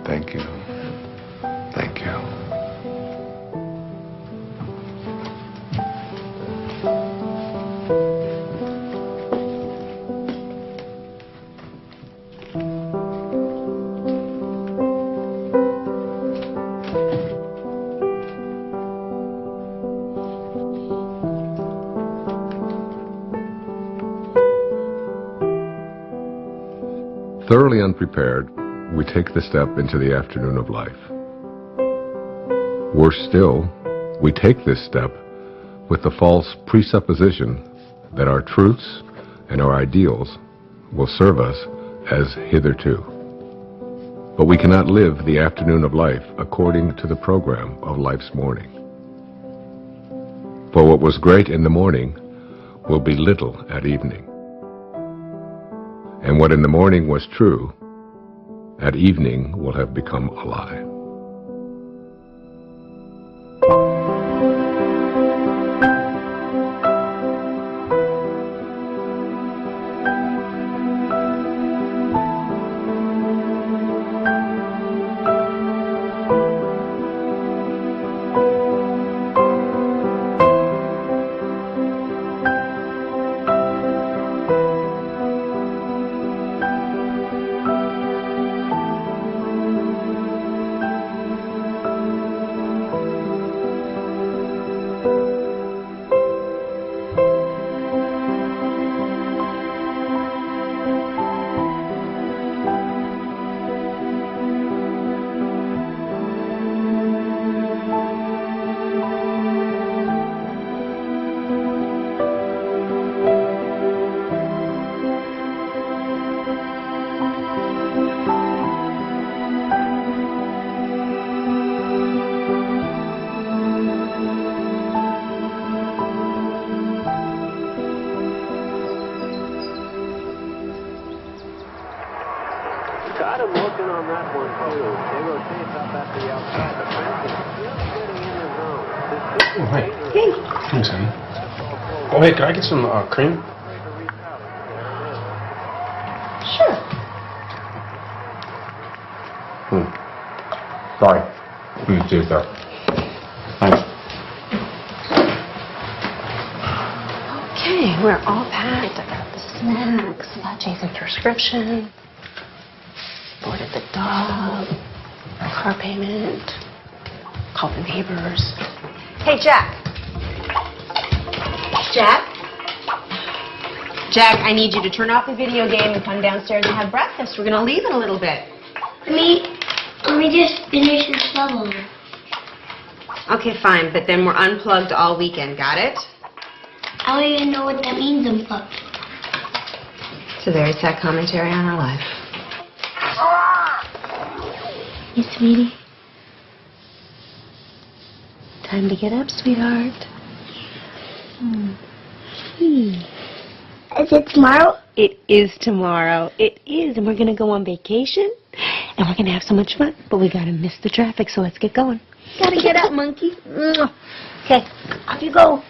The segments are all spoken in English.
Thank you. Thank you. Thoroughly unprepared, we take the step into the afternoon of life. Worse still, we take this step with the false presupposition that our truths and our ideals will serve us as hitherto. But we cannot live the afternoon of life according to the program of life's morning. For what was great in the morning will be little at evening. And what in the morning was true, at evening will have become a lie. Got him looking on that one, too. They rotate up at the outside. The fence is just getting in the zone. Oh, hi. Hey. Thanks, honey. Oh, hey, can I get some cream? Sure. Sorry. Cheers, though. Thanks. Okay, we're all packed. I got the snacks, Jason's prescription, boarded the dog, car payment, called the neighbors. Hey, Jack. Jack? Jack, I need you to turn off the video game and come downstairs and have breakfast. We're gonna leave in a little bit. Let me just finish this level. Okay, fine, but then we're unplugged all weekend, got it? I don't even know what that means, unplugged. It's a very sad commentary on our life. Hey, sweetie. Time to get up, sweetheart. Is it tomorrow? It is tomorrow. It is, and we're gonna go on vacation, and we're gonna have so much fun. But we gotta miss the traffic, so let's get going. Gotta get up, monkey. Okay, off you go.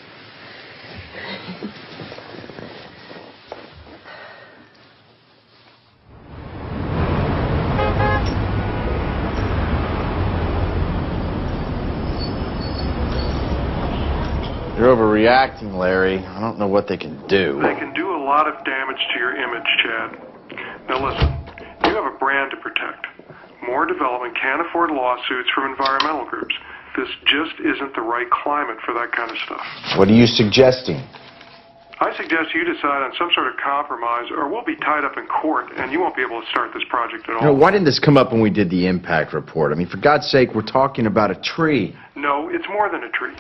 You're overreacting, Larry. I don't know what they can do. They can do a lot of damage to your image, Chad. Now listen, you have a brand to protect. More development can't afford lawsuits from environmental groups. This just isn't the right climate for that kind of stuff. What are you suggesting? I suggest you decide on some sort of compromise, or we'll be tied up in court, and you won't be able to start this project at all. You know, why didn't this come up when we did the impact report? I mean, for God's sake, we're talking about a tree. No, it's more than a tree.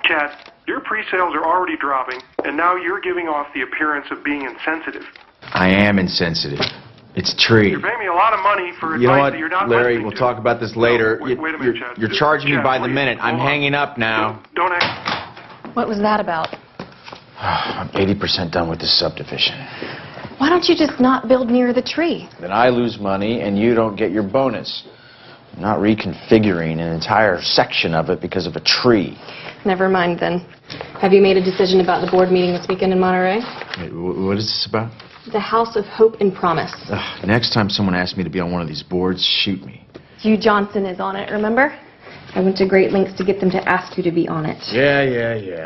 Chad, your pre-sales are already dropping, and now you're giving off the appearance of being insensitive. I am insensitive. It's a tree. You're paying me a lot of money for advice You know what, that you're not Larry, listening we'll to. talk about this later. No, wait a minute, Chad. You're charging me Chad, by the please, minute. I'm hold on. hanging up now. Don't act. What was that about? I'm 80% done with this subdivision. Why don't you just not build near the tree? Then I lose money and you don't get your bonus. I'm not reconfiguring an entire section of it because of a tree. Never mind then. Have you made a decision about the board meeting this weekend in Monterey? Wait, what is this about? The House of Hope and Promise. Next time someone asks me to be on one of these boards, shoot me. Hugh Johnson is on it, remember? I went to great lengths to get them to ask you to be on it. Yeah.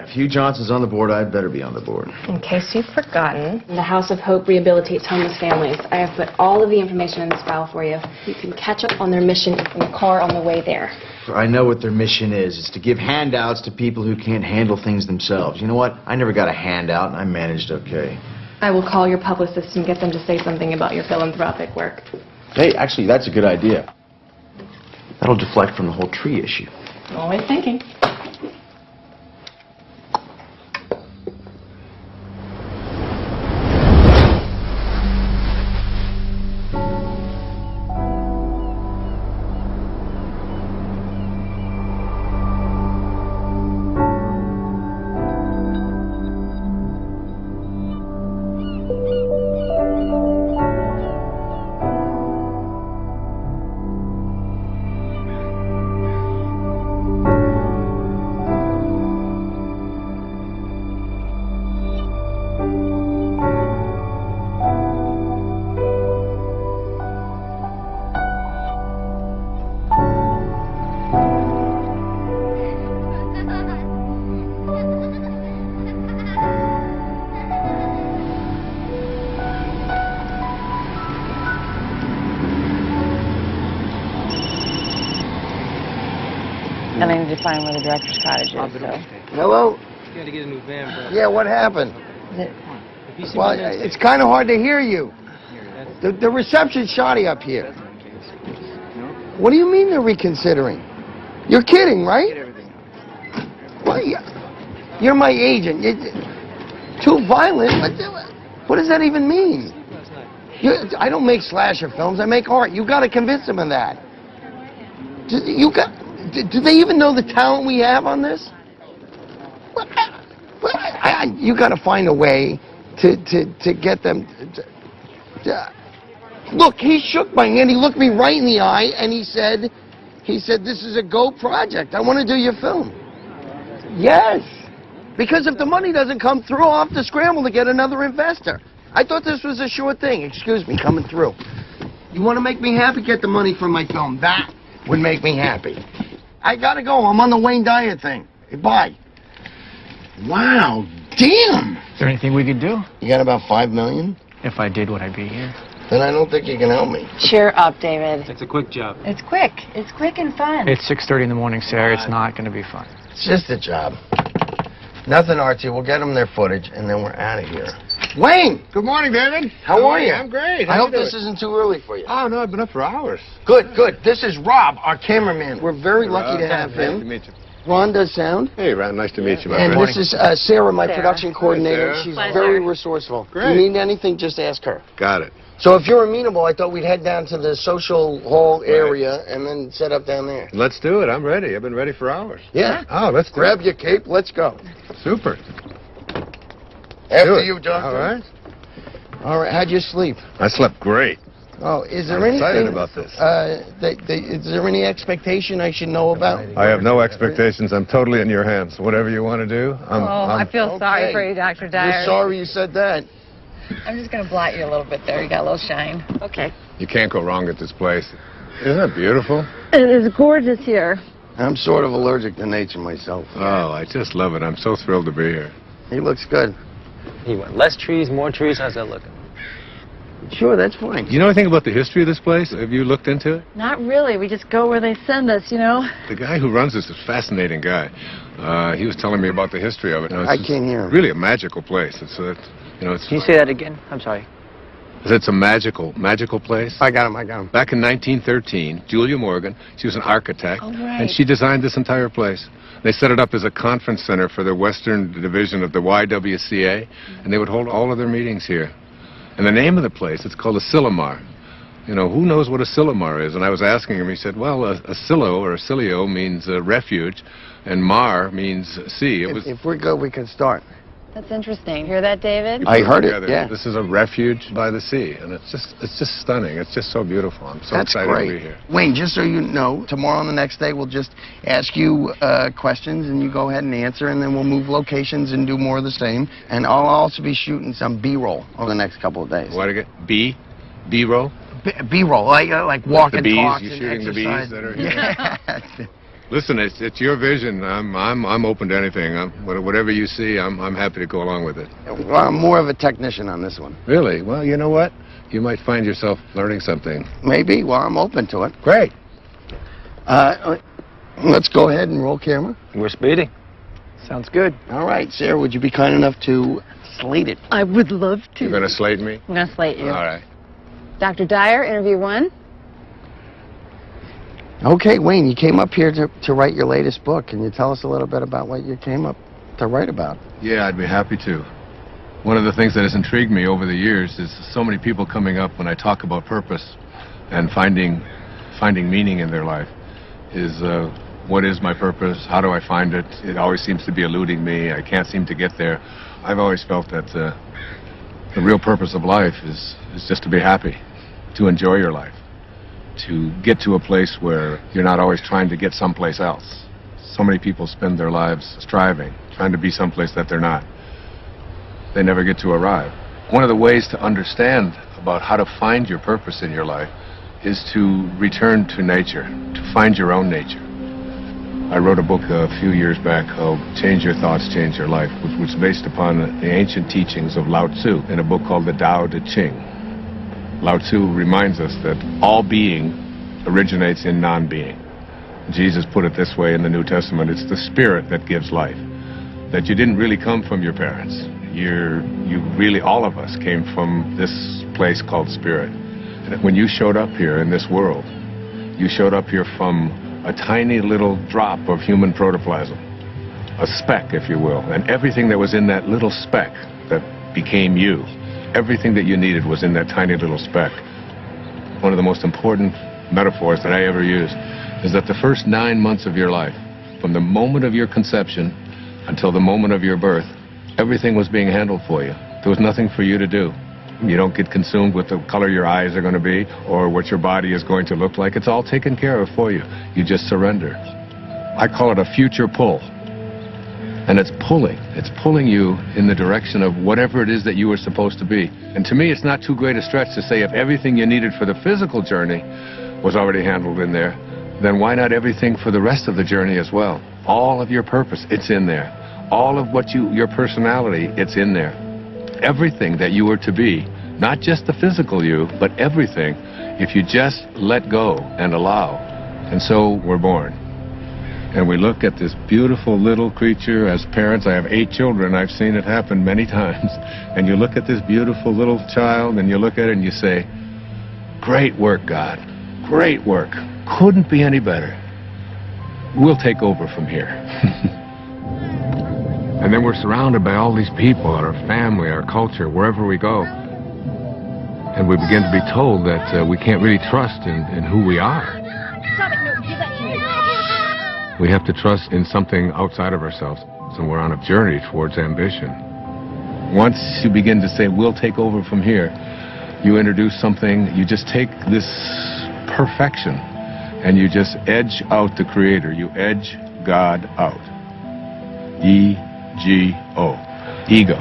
If Hugh Johnson's on the board, I'd better be on the board. In case you've forgotten, the House of Hope rehabilitates homeless families. I have put all of the information in this file for you. You can catch up on their mission in the car on the way there. I know what their mission is. It's to give handouts to people who can't handle things themselves. You know what? I never got a handout, and I managed okay. I will call your publicist and get them to say something about your philanthropic work. Hey, actually, that's a good idea. That'll deflect from the whole tree issue. Always thinking. And I need to find where the director's cottage is, so. Hello? You gotta get a new van, bro. Yeah, what happened? Well, it's kind of hard to hear you. The reception's shoddy up here. What do you mean they're reconsidering? You're kidding, right? Well, you're my agent. Too violent? What does that even mean? I don't make slasher films. I make art. You got to convince them of that. Do they even know the talent we have on this? You got to find a way to get them. Look, he shook my hand. He looked me right in the eye, and he said, "This is a go project. I want to do your film." Yes, because if the money doesn't come through, I'll have to scramble to get another investor. I thought this was a sure thing. Excuse me, coming through. You want to make me happy? Get the money from my film. That would make me happy. I gotta go. I'm on the Vejn Dajer thing. Hey, bye. Wow, damn. Is there anything we could do? You got about $5 million? If I did, would I be here? Then I don't think you can help me. Cheer up, David. It's a quick job. It's quick. It's quick and fun. It's 6:30 in the morning, Sarah. It's not going to be fun. It's just a job. Nothing artsy. We'll get them their footage, and then we're out of here. Wayne! Good morning, David. How are you? I'm great. I hope this isn't too early for you. Oh, no, I've been up for hours. Good, good. This is Rob, our cameraman. We're very lucky to have him. Nice to meet you. Ron does sound. Hey, Ron, nice to meet you, my And friend. this is Sarah, my production coordinator. Sarah. She's Pleasure. very resourceful. Great. If you need anything, just ask her. Got it. So if you're amenable, I thought we'd head down to the social hall area and then set up down there. Let's do it. I'm ready. I've been ready for hours. Yeah. Oh, let's do Grab your cape. Let's go. it. Super. After Do it. you, Doctor. All right. All right. How'd you sleep? I slept great. Oh, is there I'm anything? excited about this. Is there any expectation I should know about? I have no expectations. I'm totally in your hands. Whatever you want to do, I feel sorry Okay. for you, Dr. You're Dajer. sorry you said that. I'm just going to blot you a little bit there. You got a little shine. Okay. You can't go wrong at this place. Isn't that beautiful? It is gorgeous here. I'm sort of allergic to nature myself. Oh, I just love it. I'm so thrilled to be here. He looks good. You want less trees, more trees? How's that looking? Sure, that's fine. You know anything about the history of this place? Have you looked into it? Not really. We just go where they send us, you know. The guy who runs this is a fascinating guy. He was telling me about the history of it. I can't hear him. Really a magical place. It's Can you say that again? I'm sorry. It's a magical place. I got him. Back in 1913, Julia Morgan, she was an architect, Oh, right. and she designed this entire place. They set it up as a conference center for the Western Division of the YWCA, and they would hold all of their meetings here. And the name of the place, it's called a Silomar. You know, who knows what a Silomar is? And I was asking him, he said, well, a silo or a silio means refuge, and mar means sea. If we're good, we can start. That's interesting. Hear that, David? I heard it, together. yeah. This is a refuge by the sea, and it's just stunning. It's just so beautiful. I'm so That's excited great. to be here. Wayne, just so you know, tomorrow and the next day we'll just ask you questions and you go ahead and answer, and then we'll move locations and do more of the same. And I'll also be shooting some B-roll over the next couple of days. What to get? B-roll? B-roll, like walk and talk You and shooting the exercise. bees that are here? Listen, it's your vision. I'm open to anything. Whatever you see, I'm happy to go along with it. Well, I'm more of a technician on this one. Really? Well, you know what? You might find yourself learning something. Maybe. Well, I'm open to it. Great. Let's go ahead and roll camera. We're speeding. Sounds good. All right, Sarah, would you be kind enough to slate it? I would love to. You're going to slate me? I'm going to slate you. All right. Dr. Dajer, interview 1. Okay, Wayne, you came up here to write your latest book. Can you tell us a little bit about what you came up to write about? Yeah, I'd be happy to. One of the things that has intrigued me over the years is so many people coming up when I talk about purpose and finding meaning in their life is what is my purpose? How do I find it? It always seems to be eluding me. I can't seem to get there. I've always felt that the real purpose of life is just to be happy, to enjoy your life, to get to a place where you're not always trying to get someplace else. So many people spend their lives striving, trying to be someplace that they're not. They never get to arrive. One of the ways to understand about how to find your purpose in your life is to return to nature, to find your own nature. I wrote a book a few years back called Change Your Thoughts, Change Your Life, which was based upon the ancient teachings of Lao Tzu in a book called the Tao Te Ching. Lao Tzu reminds us that all being originates in non-being. Jesus put it this way in the New Testament, it's the spirit that gives life. That you didn't really come from your parents. You really, all of us came from this place called spirit. And when you showed up here in this world, you showed up here from a tiny little drop of human protoplasm, a speck, if you will, and everything that was in that little speck that became you, everything that you needed was in that tiny little speck. One of the most important metaphors that I ever used is that the first 9 months of your life, from the moment of your conception until the moment of your birth, everything was being handled for you. There was nothing for you to do. You don't get consumed with the color your eyes are going to be or what your body is going to look like. It's all taken care of for you. You just surrender. I call it a future pull. And it's pulling you in the direction of whatever it is that you were supposed to be. And to me, it's not too great a stretch to say if everything you needed for the physical journey was already handled in there, then why not everything for the rest of the journey as well? All of your purpose, it's in there. All of what your personality, it's in there. Everything that you were to be, not just the physical you, but everything, if you just let go and allow. And so we're born. And we look at this beautiful little creature. As parents, I have 8 children. I've seen it happen many times. And you look at this beautiful little child and you look at it and you say, great work, God. Great work. Couldn't be any better. We'll take over from here. And then we're surrounded by all these people, our family, our culture, wherever we go. And we begin to be told that we can't really trust in who we are. We have to trust in something outside of ourselves. So we're on a journey towards ambition. Once you begin to say, we'll take over from here, you introduce something, you just take this perfection and you just edge out the Creator. You edge God out. E-G-O. Ego.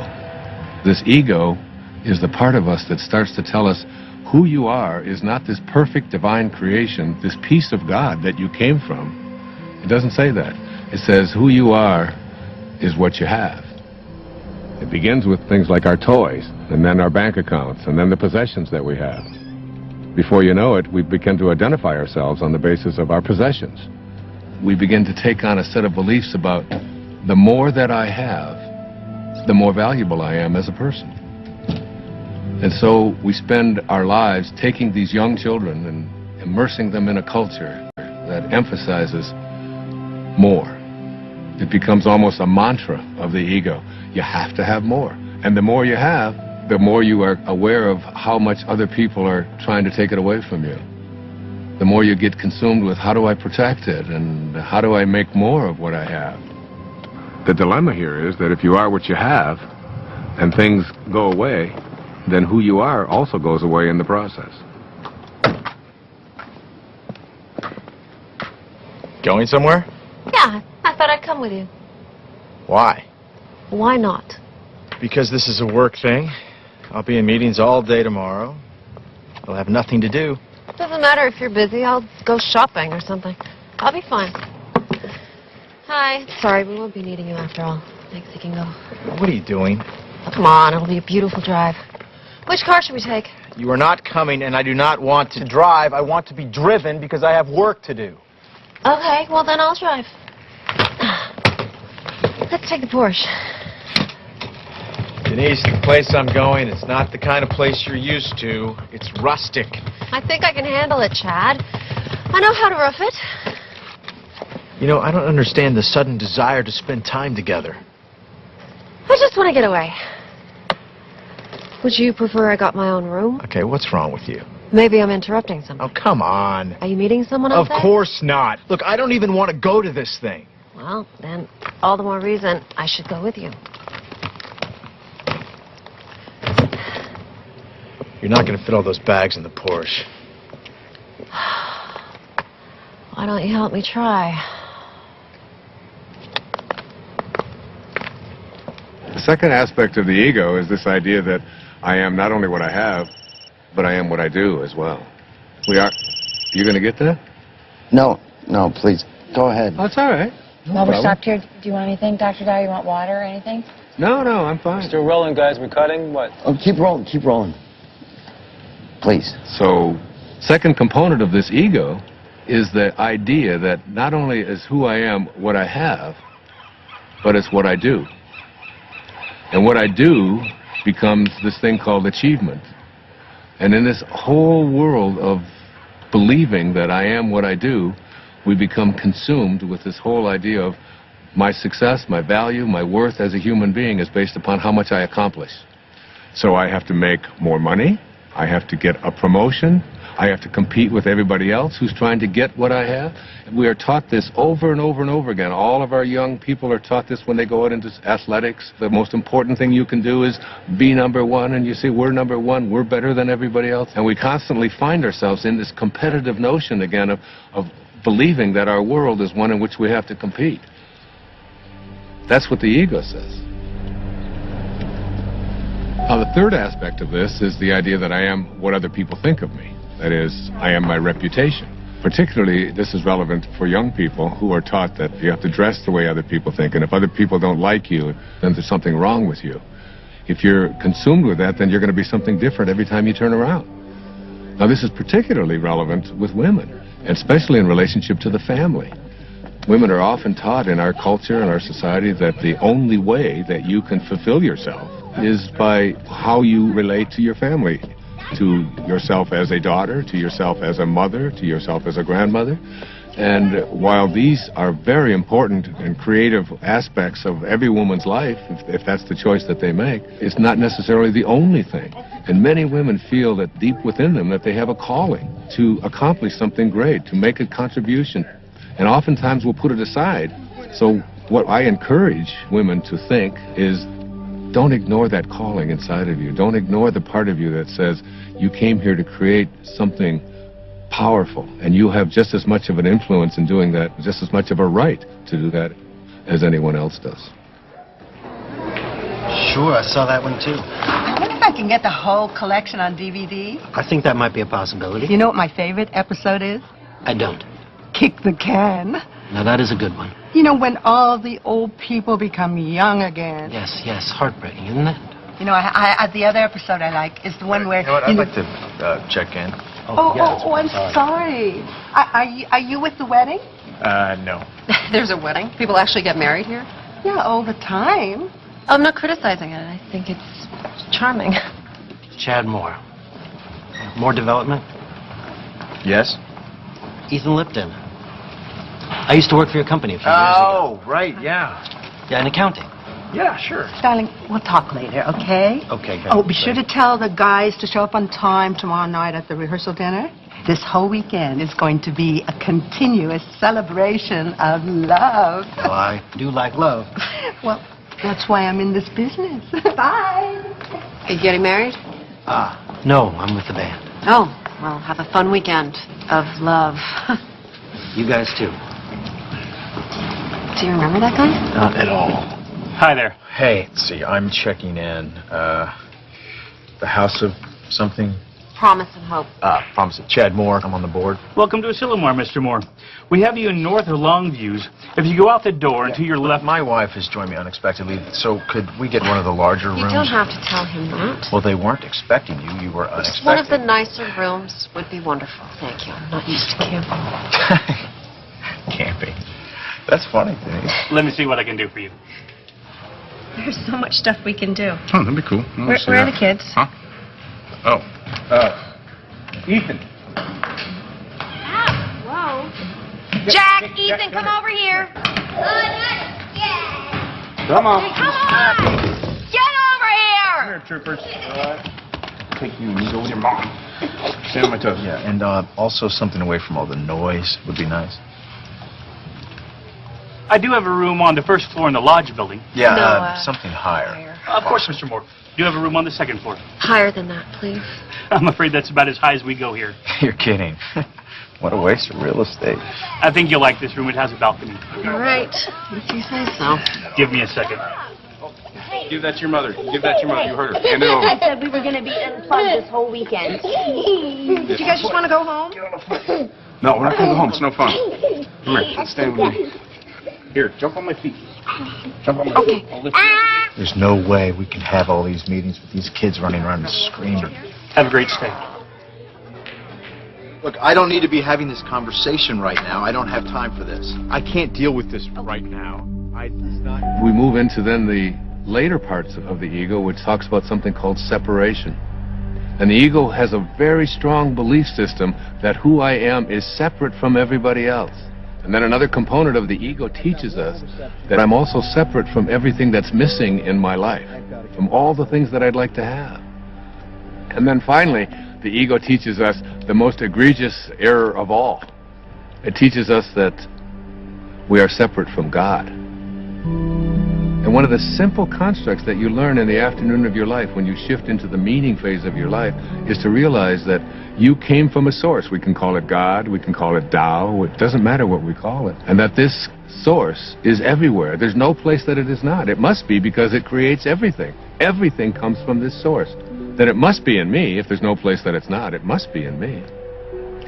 This ego is the part of us that starts to tell us who you are is not this perfect divine creation, this piece of God that you came from. It doesn't say that. It says who you are is what you have. It begins with things like our toys, and then our bank accounts, and then the possessions that we have. Before you know it, we begin to identify ourselves on the basis of our possessions. We begin to take on a set of beliefs about the more that I have, the more valuable I am as a person. And so we spend our lives taking these young children and immersing them in a culture that emphasizes more. It becomes almost a mantra of the ego. You have to have more. And the more you have, the more you are aware of how much other people are trying to take it away from you. The more you get consumed with how do I protect it and how do I make more of what I have. The dilemma here is that if you are what you have and things go away, then who you are also goes away in the process. Going somewhere? Yeah, I thought I'd come with you. Why? Why not? Because this is a work thing. I'll be in meetings all day tomorrow. I'll have nothing to do. Doesn't matter if you're busy. I'll go shopping or something. I'll be fine. Hi. Sorry, we won't be needing you after all. Thanks, you can go. What are you doing? Oh, come on, it'll be a beautiful drive. Which car should we take? You are not coming, and I do not want to drive. I want to be driven because I have work to do. Okay, well then I'll drive. Let's take the Porsche. Denise, the place I'm going, it's not the kind of place you're used to. It's rustic. I think I can handle it, Chad. I know how to rough it. You know, I don't understand the sudden desire to spend time together. I just want to get away. Would you prefer I got my own room? Okay, what's wrong with you? Maybe I'm interrupting something. Oh, come on. Are you meeting someone else? Of course not. Look, I don't even want to go to this thing. Well, then, all the more reason I should go with you. You're not going to fit all those bags in the Porsche. Why don't you help me try? The second aspect of the ego is this idea that I am not only what I have, but I am what I do as well. We are... You going to get that? No, please. Go ahead. Oh, it's all right. While we're stopped here, do you want anything, Dr. Dajer? You want water or anything? No, I'm fine. Still rolling, guys. We're cutting. What? Oh, keep rolling. Please. So, second component of this ego is the idea that not only is who I am what I have, but it's what I do. And what I do becomes this thing called achievement. And in this whole world of believing that I am what I do, we become consumed with this whole idea of my success, my value, my worth as a human being is based upon how much I accomplish. So I have to make more money, I have to get a promotion, I have to compete with everybody else who's trying to get what I have. We are taught this over and over and over again. All of our young people are taught this when they go out into athletics. The most important thing you can do is be number one, and you see, we're number one, we're better than everybody else. And we constantly find ourselves in this competitive notion again of believing that our world is one in which we have to compete. That's what the ego says. Now, the third aspect of this is the idea that I am what other people think of me. That is, I am my reputation. Particularly, this is relevant for young people who are taught that you have to dress the way other people think, and if other people don't like you, then there's something wrong with you. If you're consumed with that, then you're going to be something different every time you turn around. Now, this is particularly relevant with women, especially in relationship to the family. Women are often taught in our culture and our society that the only way that you can fulfill yourself is by how you relate to your family, to yourself as a daughter, to yourself as a mother, to yourself as a grandmother. And while these are very important and creative aspects of every woman's life, if that's the choice that they make, it's not necessarily the only thing. And many women feel that deep within them that they have a calling to accomplish something great, to make a contribution. And oftentimes we'll put it aside. So what I encourage women to think is, don't ignore that calling inside of you. Don't ignore the part of you that says you came here to create something powerful, and you have just as much of an influence in doing that, just as much of a right to do that as anyone else does. Sure, I saw that one too. I wonder if I can get the whole collection on DVD. I think that might be a possibility. You know what my favorite episode is? I don't. Kick the Can. Now that is a good one. You know, when all the old people become young again. Yes, heartbreaking, isn't it? You know, the other episode I like is the one where... You know what, I'd like to check in. I'm sorry. Are you with the wedding? No. There's a wedding? People actually get married here? Yeah, all the time. I'm not criticizing it. I think it's charming. Chad Moore. More development? Yes? Ethan Lipton. I used to work for your company a few years ago. Oh, right, yeah. Yeah, in accounting. Yeah, sure. Darling, we'll talk later, okay? Okay, good. Oh, be sure to tell the guys to show up on time tomorrow night at the rehearsal dinner. This whole weekend is going to be a continuous celebration of love. Well, I do like love. Well, that's why I'm in this business. Bye. Are you getting married? No, I'm with the band. Oh, well, have a fun weekend of love. You guys too. Do you remember that guy? Not at all. Hi there. Hey, let's see, I'm checking in. The house of something? Promise and hope. Promise it. Chad Moore, I'm on the board. Welcome to Asilomar, Mr. Moore. We have you in north or Longviews. If you go out the door and to your left... My wife has joined me unexpectedly, so could we get one of the larger rooms? You don't have to tell him that. Well, they weren't expecting you. You were unexpected. One of the nicer rooms would be wonderful. Thank you. I'm not used to camping. Camping. That's funny, Denise. Let me see what I can do for you. There's so much stuff we can do. Oh, that'd be cool. Where are the kids? Huh? Oh. Ethan. Whoa. Jack, Ethan, come over here. Come on. Come on. Get over here. Come here, troopers. Take you and go with your mom. Stand on my toes. Yeah, and also something away from all the noise would be nice. I do have a room on the first floor in the lodge building. Yeah, No, something higher. Of course, Mr. Moore. Do you have a room on the second floor? Higher than that, please. I'm afraid that's about as high as we go here. You're kidding. What a waste of real estate. I think you'll like this room. It has a balcony. All right. If you say so. Give me a second. Give that to your mother. Give that to your mother. You heard her. Hand it over. I said we were going to be unplugged this whole weekend. Did you guys just want to go home? No, we're not going to go home. It's no fun. Come here. Let's stand with me. Here, jump on my feet. Jump on my feet. I'll lift you. There's no way we can have all these meetings with these kids running around and screaming. Have a great stay. Look, I don't need to be having this conversation right now. I don't have time for this. I can't deal with this right now. We move into then the later parts of the ego, which talks about something called separation. And the ego has a very strong belief system that who I am is separate from everybody else. And then another component of the ego teaches us that I'm also separate from everything that's missing in my life, from all the things that I'd like to have. And then finally, the ego teaches us the most egregious error of all. It teaches us that we are separate from God. And one of the simple constructs that you learn in the afternoon of your life when you shift into the meaning phase of your life is to realize that you came from a source. We can call it God, we can call it Tao, it doesn't matter what we call it. And that this source is everywhere. There's no place that it is not. It must be because it creates everything. Everything comes from this source. That it must be in me. If there's no place that it's not, it must be in me.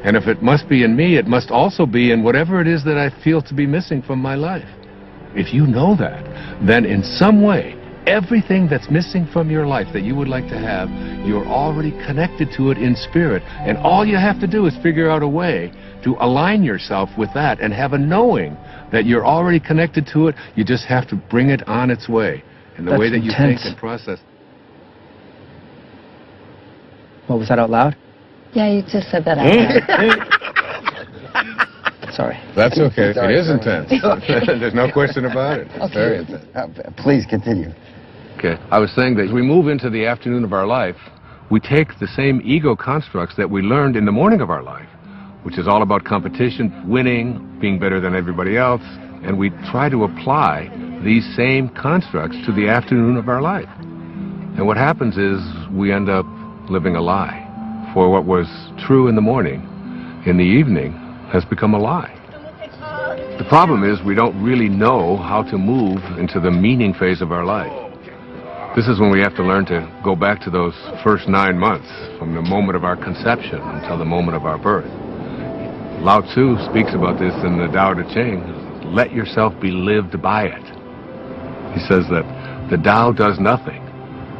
And if it must be in me, it must also be in whatever it is that I feel to be missing from my life. If you know that, then in some way, everything that's missing from your life that you would like to have, you're already connected to it in spirit. And all you have to do is figure out a way to align yourself with that and have a knowing that you're already connected to it. You just have to bring it on its way. And the way that you think and process. What was that out loud? Yeah, you just said that out loud. Sorry. That's okay. It is intense. There's no question about it. It's very intense. Please continue. Okay. I was saying that as we move into the afternoon of our life, we take the same ego constructs that we learned in the morning of our life, which is all about competition, winning, being better than everybody else, and we try to apply these same constructs to the afternoon of our life. And what happens is we end up living a lie. For what was true in the morning, in the evening, has become a lie. The problem is we don't really know how to move into the meaning phase of our life. This is when we have to learn to go back to those first 9 months, from the moment of our conception until the moment of our birth. Lao Tzu speaks about this in the Tao Te Ching. Let yourself be lived by it. He says that the Tao does nothing.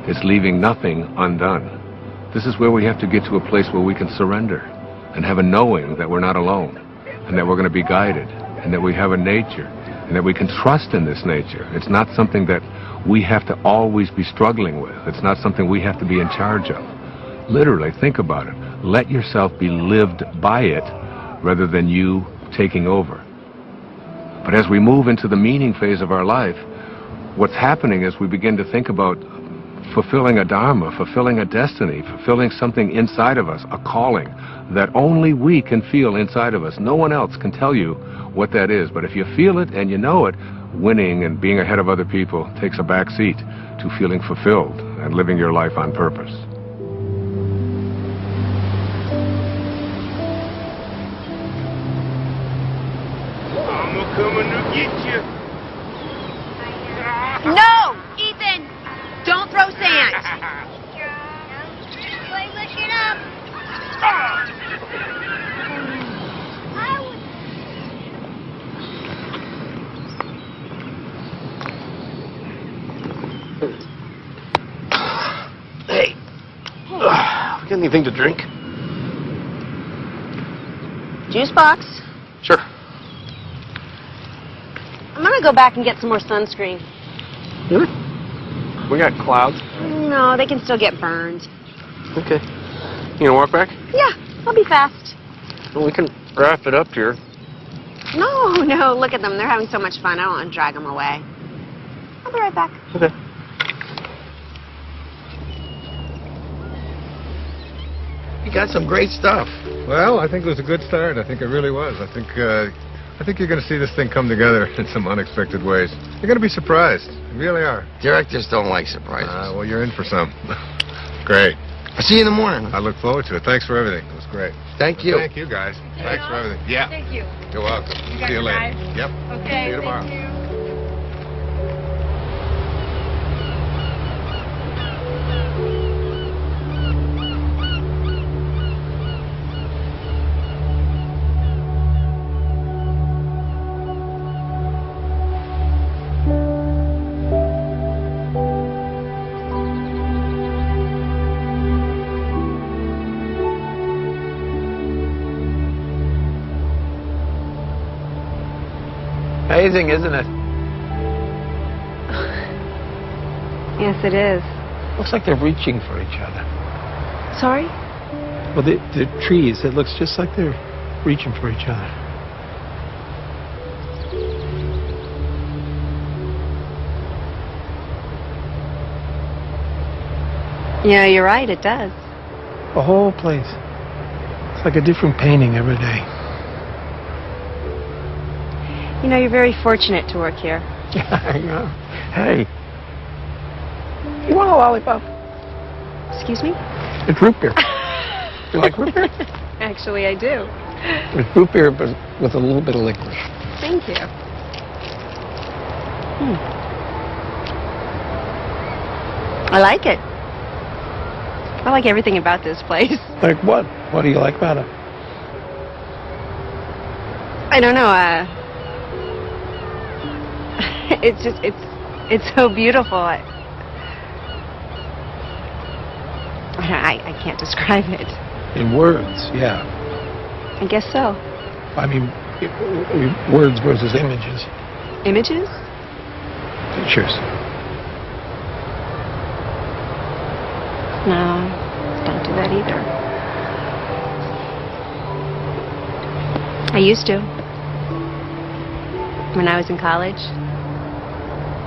It's leaving nothing undone. This is where we have to get to a place where we can surrender and have a knowing that we're not alone and that we're going to be guided and that we have a nature and that we can trust in this nature. It's not something that we have to always be struggling with. It's not something we have to be in charge of. Literally, think about it. Let yourself be lived by it rather than you taking over. But as we move into the meaning phase of our life, what's happening is we begin to think about fulfilling a dharma, fulfilling a destiny, fulfilling something inside of us, a calling that only we can feel inside of us. No one else can tell you what that is. But if you feel it and you know it, winning and being ahead of other people takes a back seat to feeling fulfilled and living your life on purpose. I'm coming to get you. No! Ethan! Don't throw sand! Hey. We got anything to drink? Juice box? Sure. I'm gonna go back and get some more sunscreen. Really? We got clouds. No, they can still get burned. Okay. You gonna walk back? Yeah, I'll be fast. Well, we can wrap it up here. No, look at them. They're having so much fun. I don't want to drag them away. I'll be right back. Okay. You got some great stuff. Well, I think it was a good start. I think it really was. I think you're going to see this thing come together in some unexpected ways. You're going to be surprised. You really are. Directors don't like surprises. Well, you're in for some. Great. I'll see you in the morning. I look forward to it. Thanks for everything. It was great. Thank you. Thank you, guys. Thanks for everything. Yeah. Thank you. You're welcome. got See you your later. guys? Yep. Okay. See you tomorrow. Thank you. Amazing, isn't it? Yes, it is. Looks like they're reaching for each other. Sorry? Well, the trees, it looks just like they're reaching for each other. Yeah, you're right. It does. The whole place. It's like a different painting every day. You know, you're very fortunate to work here. I know. Hey. You want a lollipop? Excuse me? It's root beer. You like root beer? Actually, I do. It's root beer, but with a little bit of licorice. Thank you. I like it. I like everything about this place. Like what? What do you like about it? I don't know, it's just, it's so beautiful. I can't describe it. In words, yeah. I guess so. I mean, words versus images. Images? Pictures. No, don't do that either. I used to. When I was in college,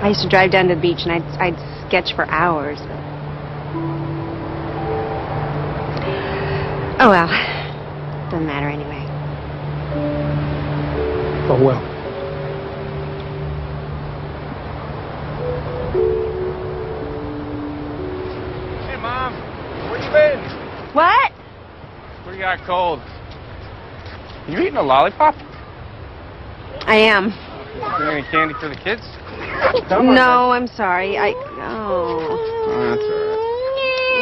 I used to drive down to the beach and I'd sketch for hours. Oh well, doesn't matter anyway. Oh well. Hey, Mom. Where you been? What? We got cold. You eating a lollipop? I am. You got any candy for the kids? No, I'm sorry. Oh, that's all right.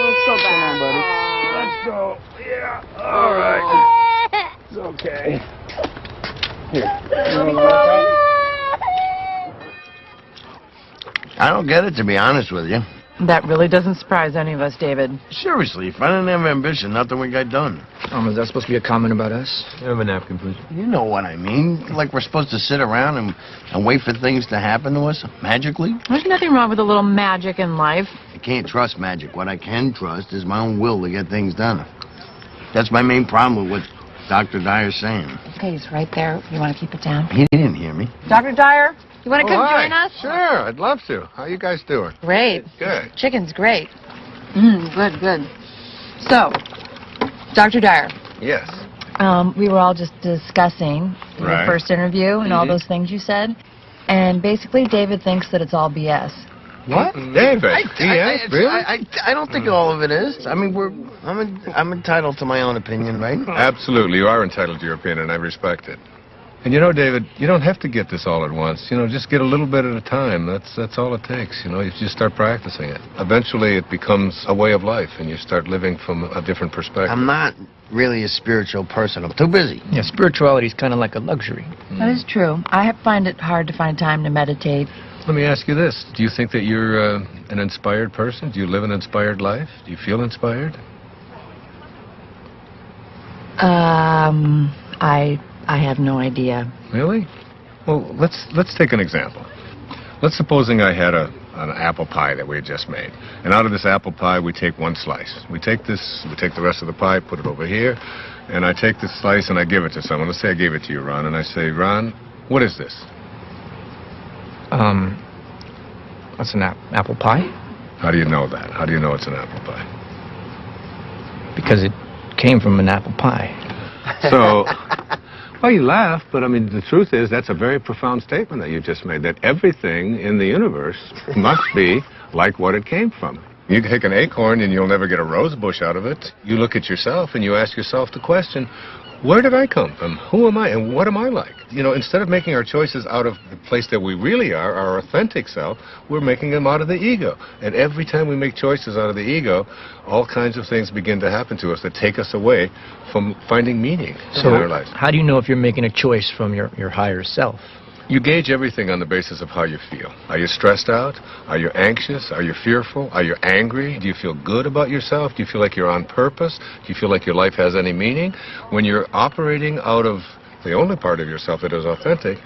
Let's go back. Come on, buddy. Let's go. Yeah. All right. It's okay. Here. You want a lollipop? I don't get it, to be honest with you. That really doesn't surprise any of us, David. Seriously, if I didn't have ambition, nothing would get done. Is that supposed to be a comment about us? You have a napkin, please. You know what I mean. Like we're supposed to sit around and wait for things to happen to us magically. There's nothing wrong with a little magic in life. I can't trust magic. What I can trust is my own will to get things done. That's my main problem with what Dr. Dajer's saying. Okay, he's right there. You want to keep it down? He didn't hear me. Dr. Dajer, you want to come hi. join us? Sure, I'd love to. How you guys doing? Great. Good. Chicken's great. Good. So, Dr. Dajer. Yes. We were all just discussing your Right. first interview and all those things you said. And basically, David thinks that it's all BS. What? David? Really? I don't think all of it is. I mean, I'm entitled to my own opinion, right? Absolutely. You are entitled to your opinion, and I respect it. And you know, David, you don't have to get this all at once. You know, just get a little bit at a time. That's all it takes. You know, you just start practicing it. Eventually, it becomes a way of life, and you start living from a different perspective. I'm not really a spiritual person. I'm too busy. Yeah, spirituality is kind of like a luxury. That is true. I find it hard to find time to meditate Let me ask you this. Do you think that you're an inspired person? Do you live an inspired life? Do you feel inspired? I have no idea. Really? Well, let's take an example. Let's supposing I had an apple pie that we had just made. And out of this apple pie, we take one slice. We take the rest of the pie, put it over here, and I take this slice and I give it to someone. Let's say I gave it to you, Ron, and I say, Ron, what is this? That's an apple pie. How do you know that? How do you know it's an apple pie? Because it came from an apple pie. So, well, you laugh, but I mean, the truth is that's a very profound statement that you just made, that everything in the universe must be like what it came from. You take an acorn and you'll never get a rose bush out of it. You look at yourself and you ask yourself the question, where did I come from? Who am I and what am I like? You know, instead of making our choices out of the place that we really are, our authentic self, we're making them out of the ego. And every time we make choices out of the ego, all kinds of things begin to happen to us that take us away from finding meaning in our lives. How do you know if you're making a choice from your higher self? You gauge everything on the basis of how you feel. Are you stressed out? Are you anxious? Are you fearful? Are you angry? Do you feel good about yourself? Do you feel like you're on purpose? Do you feel like your life has any meaning? When you're operating out of the only part of yourself that is authentic,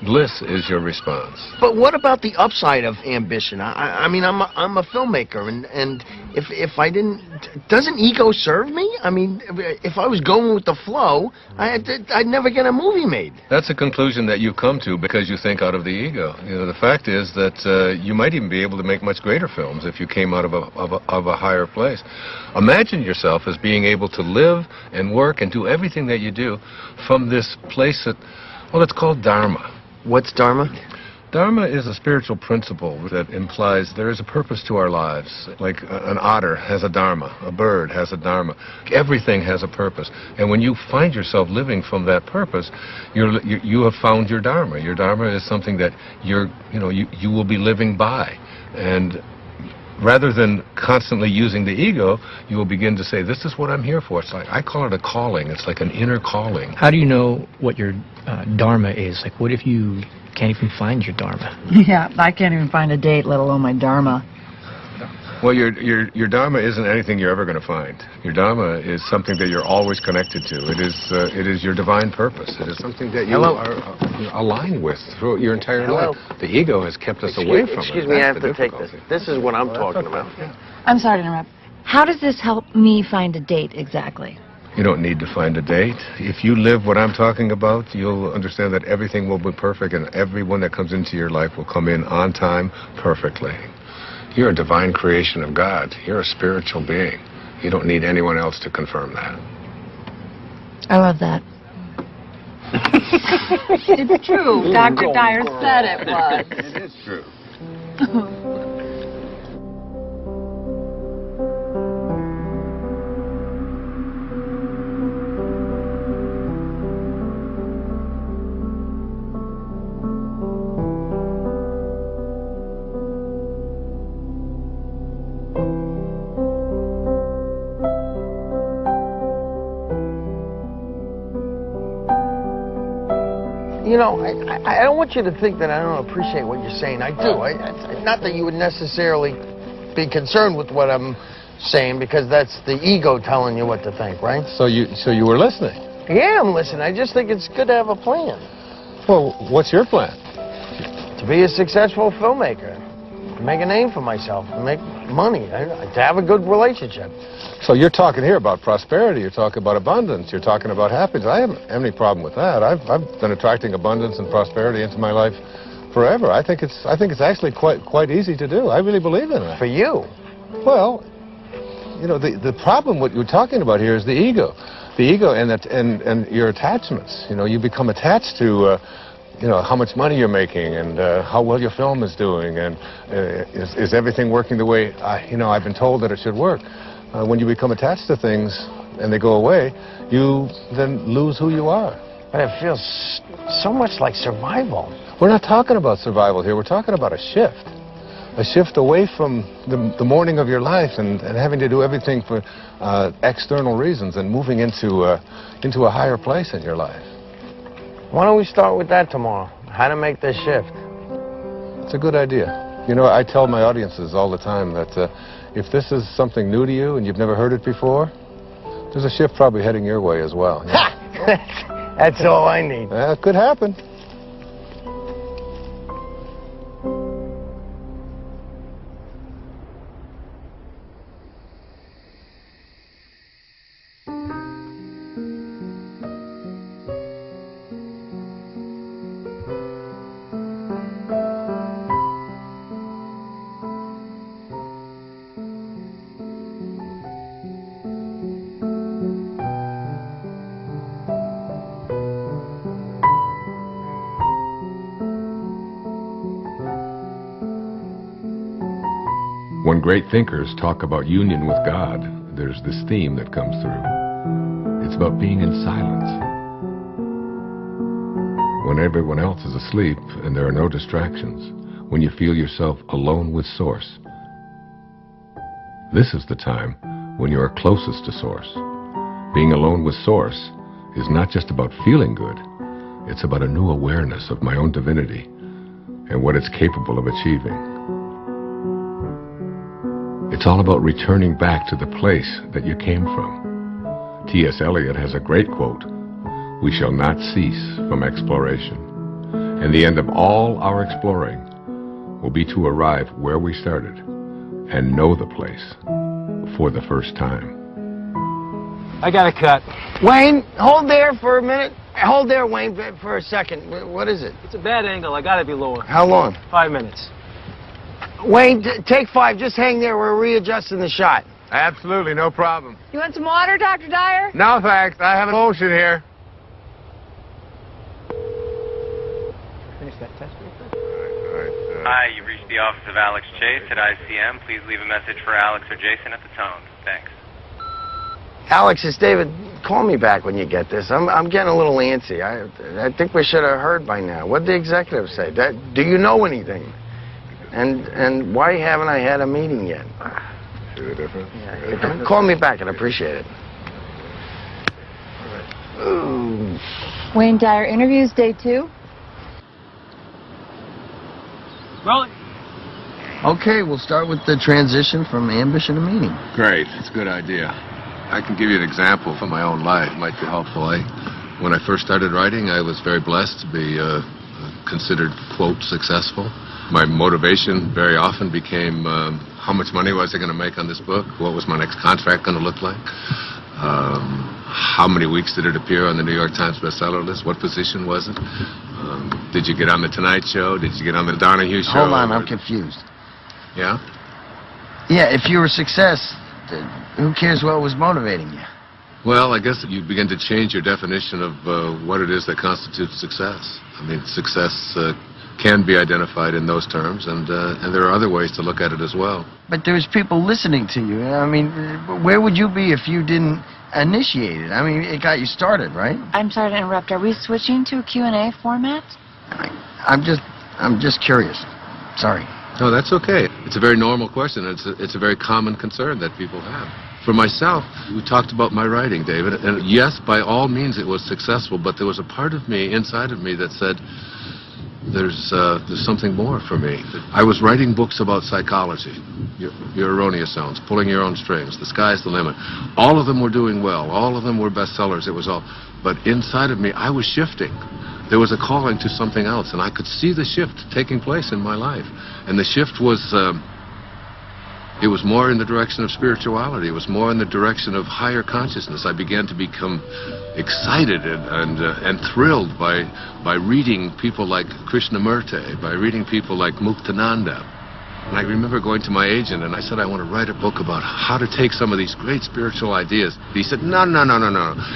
bliss is your response. But what about the upside of ambition? I mean, I'm a filmmaker, and if I didn't, doesn't ego serve me? I mean, if I was going with the flow, I'd never get a movie made. That's a conclusion that you've come to because you think out of the ego. You know, the fact is that you might even be able to make much greater films if you came out of a higher place. Imagine yourself as being able to live and work and do everything that you do from this place that, well, it's called Dharma. What's Dharma? Dharma is a spiritual principle that implies there is a purpose to our lives. Like an otter has a dharma, a bird has a dharma. Everything has a purpose. And when you find yourself living from that purpose, you have found your dharma. Your dharma is something that you will be living by. And rather than constantly using the ego, you will begin to say, this is what I'm here for. It's like, I call it a calling. It's like an inner calling. How do you know what your dharma is? Like, what if you can't even find your dharma? Yeah, I can't even find a date, let alone my dharma. Well, your dharma isn't anything you're ever going to find. Your dharma is something that you're always connected to. It is your divine purpose. It is something that you are aligned with throughout your entire life. The ego has kept us away from it. Excuse me, I have to take this. This is what I'm talking about. I'm sorry to interrupt. How does this help me find a date exactly? You don't need to find a date. If you live what I'm talking about, you'll understand that everything will be perfect and everyone that comes into your life will come in on time perfectly. You're a divine creation of God. You're a spiritual being. You don't need anyone else to confirm that. I love that. It's true. Dr. Dajer said it was. It is true. You know, I don't want you to think that I don't appreciate what you're saying. I do. Not that you would necessarily be concerned with what I'm saying, because that's the ego telling you what to think, right? So you were listening? Yeah, I'm listening. I just think it's good to have a plan. Well, what's your plan? To be a successful filmmaker, to make a name for myself, to make money, to have a good relationship. So you're talking here about prosperity, you're talking about abundance, you're talking about happiness. I haven't any problem with that. I've been attracting abundance and prosperity into my life forever. I think it's actually quite easy to do. I really believe in it. For you? Well, you know, the problem what you're talking about here is the ego. The ego and your attachments. You know, you become attached to you know, how much money you're making and how well your film is doing, and is everything working the way I've been told that it should work. When you become attached to things and they go away, you then lose who you are. But it feels so much like survival. We're not talking about survival here. We're talking about a shift away from the morning of your life and having to do everything for external reasons and moving into a higher place in your life. Why don't we start with that tomorrow? How to make this shift? It's a good idea. You know, I tell my audiences all the time that if this is something new to you and you've never heard it before, there's a shift probably heading your way as well. Ha! That's all I need. It could happen. When great thinkers talk about union with God, there's this theme that comes through. It's about being in silence. When everyone else is asleep and there are no distractions, when you feel yourself alone with Source. This is the time when you are closest to Source. Being alone with Source is not just about feeling good, it's about a new awareness of my own divinity and what it's capable of achieving. It's all about returning back to the place that you came from. T.S. Eliot has a great quote, "We shall not cease from exploration." And the end of all our exploring will be to arrive where we started and know the place for the first time. I got a cut. Wayne, hold there for a minute. Hold there, Wayne, for a second. What is it? It's a bad angle. I gotta be lower. How long? 5 minutes. Wayne, take 5. Just hang there. We're readjusting the shot. Absolutely, no problem. You want some water, Dr. Dajer? No, thanks. I have an ocean here. Finish that test real quick. Hi, you've reached the office of Alex Chase at ICM. Please leave a message for Alex or Jason at the tone. Thanks. Alex, it's David. Call me back when you get this. I'm getting a little antsy. I think we should have heard by now. What did the executive say? Do you know anything? And why haven't I had a meeting yet? See the difference? Yeah, call me back. I'd appreciate it. Vejn Dajer interviews day 2. Rolling. Okay, we'll start with the transition from ambition to meaning. Great. It's a good idea. I can give you an example from my own life. It might be helpful. When I first started writing, I was very blessed to be considered, quote, successful. My motivation very often became how much money was I going to make on this book? What was my next contract going to look like? How many weeks did it appear on the New York Times bestseller list? What position was it? Did you get on the Tonight Show? Did you get on the Donahue Show? Hold on, I'm confused. Yeah? Yeah, if you were a success, who cares what was motivating you? Well, I guess you begin to change your definition of what it is that constitutes success. I mean, success can be identified in those terms, and there are other ways to look at it as well. But there's people listening to you. I mean, where would you be if you didn't initiate it? I mean, it got you started, right? I'm sorry to interrupt. Are we switching to a Q&A format? I'm just curious. Sorry. No, that's okay. It's a very normal question. It's a very common concern that people have. For myself, we talked about my writing, David, and yes, by all means it was successful, but there was a part of me, inside of me, that said, there's something more for me. I was writing books about psychology, your erroneous zones, pulling your own strings, the sky's the limit. All of them were doing well. All of them were bestsellers. It was all. But inside of me, I was shifting. There was a calling to something else, and I could see the shift taking place in my life. And the shift was, it was more in the direction of spirituality. It was more in the direction of higher consciousness. I began to become excited and thrilled by reading people like Krishnamurti, by reading people like Muktananda. And I remember going to my agent and I said, I want to write a book about how to take some of these great spiritual ideas. He said, no.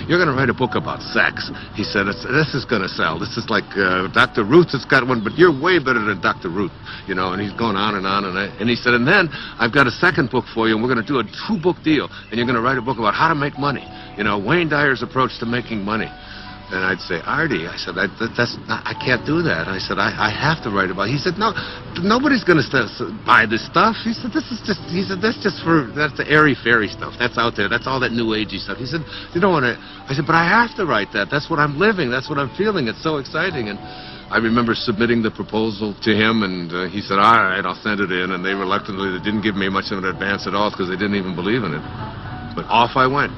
You're going to write a book about sex. He said, this is going to sell. This is like Dr. Ruth has got one, but you're way better than Dr. Ruth. You know, and he's going on and on. And he said, and then I've got a second book for you, and we're going to do a 2-book deal. And you're going to write a book about how to make money. You know, Vejn Dajer's approach to making money. And I'd say, Artie, I said, I can't do that. I said, I have to write about it. He said, no, nobody's going to buy this stuff. He said, that's the airy-fairy stuff. That's out there. That's all that new agey stuff. He said, you don't want to. I said, but I have to write that. That's what I'm living. That's what I'm feeling. It's so exciting. And I remember submitting the proposal to him, and he said, all right, I'll send it in, and they reluctantly they didn't give me much of an advance at all because they didn't even believe in it. But off I went.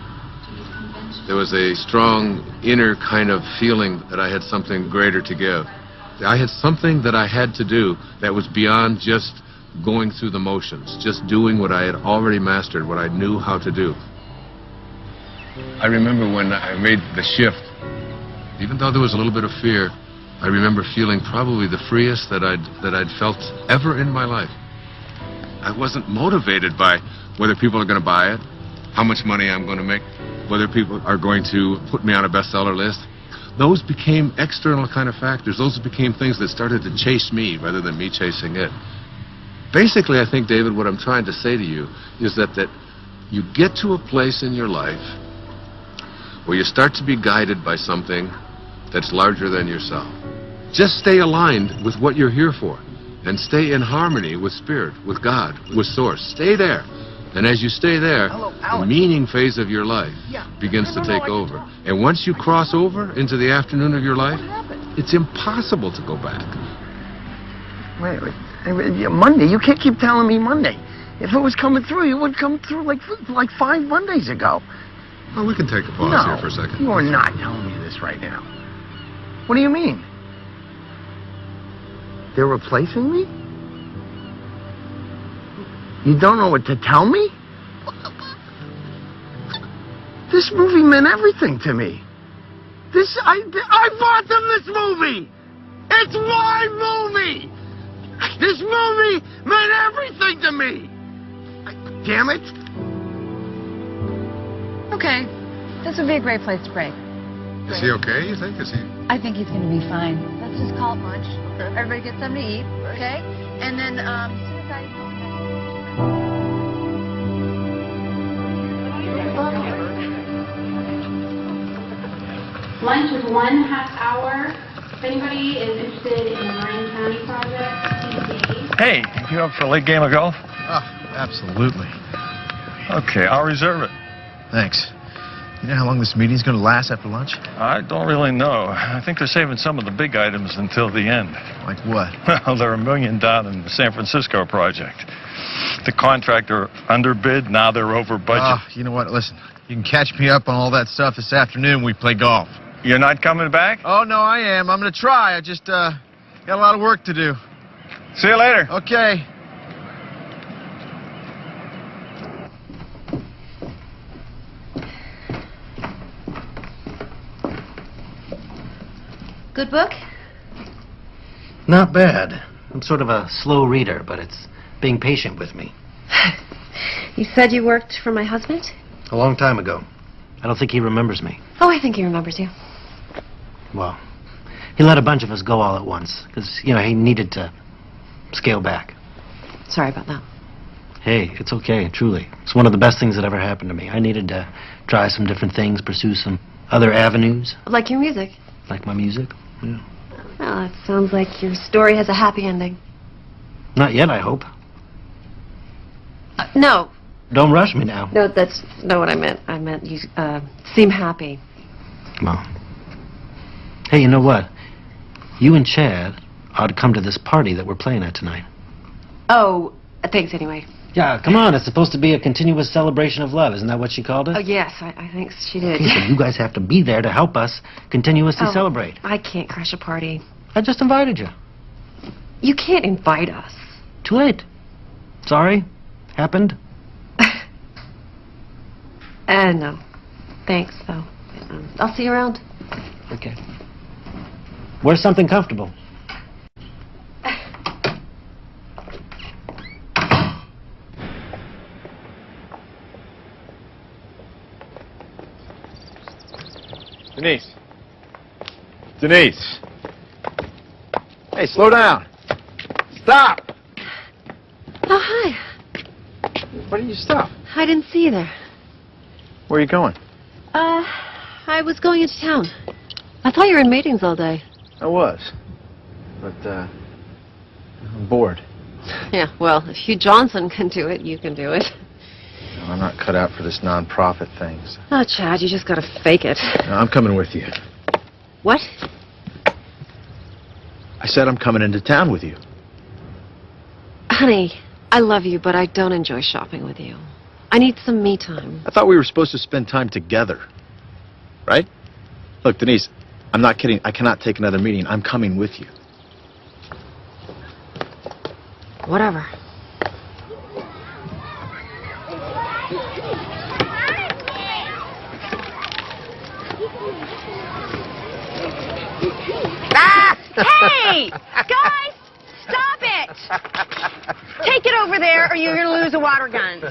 There was a strong inner kind of feeling that I had something greater to give. I had something that I had to do that was beyond just going through the motions, just doing what I had already mastered, what I knew how to do. I remember when I made the shift, even though there was a little bit of fear, I remember feeling probably the freest that I'd felt ever in my life. I wasn't motivated by whether people are going to buy it, how much money I'm going to make, whether people are going to put me on a bestseller list. Those became external kind of factors. Those became things that started to chase me rather than me chasing it. Basically, I think, David, what I'm trying to say to you is that you get to a place in your life where you start to be guided by something that's larger than yourself. Just stay aligned with what you're here for, and stay in harmony with Spirit, with God, with Source. Stay there. And as you stay there, the meaning phase of your life begins to take over. And once you cross over into the afternoon of your life, it's impossible to go back. Wait. Monday? You can't keep telling me Monday. If it was coming through, it would come through like 5 Mondays ago. Well, we can take a pause here for a second. You are not telling me this right now. What do you mean? They're replacing me? You don't know what to tell me? This movie meant everything to me. I bought them this movie! It's my movie! This movie meant everything to me! Damn it! Okay, this would be a great place to break. Is he okay, you think? I think he's going to be fine. Let's just call it lunch. Everybody get something to eat, okay? And then, as soon as I... Lunch is 1.5 hour. If anybody is interested in the Marin County project, Hey, you up for a late game of golf? Oh, absolutely. Okay, I'll reserve it. Thanks. You know how long this meeting's going to last after lunch? I don't really know. I think they're saving some of the big items until the end. Like what? Well, they're $1 million down in the San Francisco project. The contractor underbid, now they're over budget. You know what? Listen, you can catch me up on all that stuff this afternoon when we play golf. You're not coming back? Oh, no, I am. I'm going to try. I just got a lot of work to do. See you later. Okay. Good book? Not bad. I'm sort of a slow reader, but it's being patient with me. You said you worked for my husband? A long time ago. I don't think he remembers me. Oh, I think he remembers you. Well, he let a bunch of us go all at once, because, you know, he needed to scale back. Sorry about that. Hey, it's okay, truly. It's one of the best things that ever happened to me. I needed to try some different things, pursue some other avenues. Like your music? Like my music, yeah. Well, it sounds like your story has a happy ending. Not yet, I hope. No. Don't rush me now. No, that's not what I meant. I meant you seem happy. Well. Hey, you know what? You and Chad ought to come to this party that we're playing at tonight. Oh, thanks anyway. Yeah, come on. It's supposed to be a continuous celebration of love. Isn't that what she called it? Oh, yes, I think she did. Okay, so you guys have to be there to help us continuously celebrate. I can't crash a party. I just invited you. You can't invite us. Too late. Sorry. Happened. No. Thanks, though. I'll see you around. Okay. Wear something comfortable. Denise. Denise. Hey, slow down. Stop! Oh, hi. Why did you stop? I didn't see you there. Where are you going? I was going into town. I thought you were in meetings all day. I was. But, I'm bored. Yeah, well, if Hugh Johnson can do it, you can do it. No, I'm not cut out for this non-profit thing. So. Oh, Chad, you just gotta fake it. No, I'm coming with you. What? I said I'm coming into town with you. Honey, I love you, but I don't enjoy shopping with you. I need some me time. I thought we were supposed to spend time together. Right? Look, Denise, I'm not kidding. I cannot take another meeting. I'm coming with you. Whatever. Hey! Guys! Stop it! Take it over there or you're going to lose the water guns.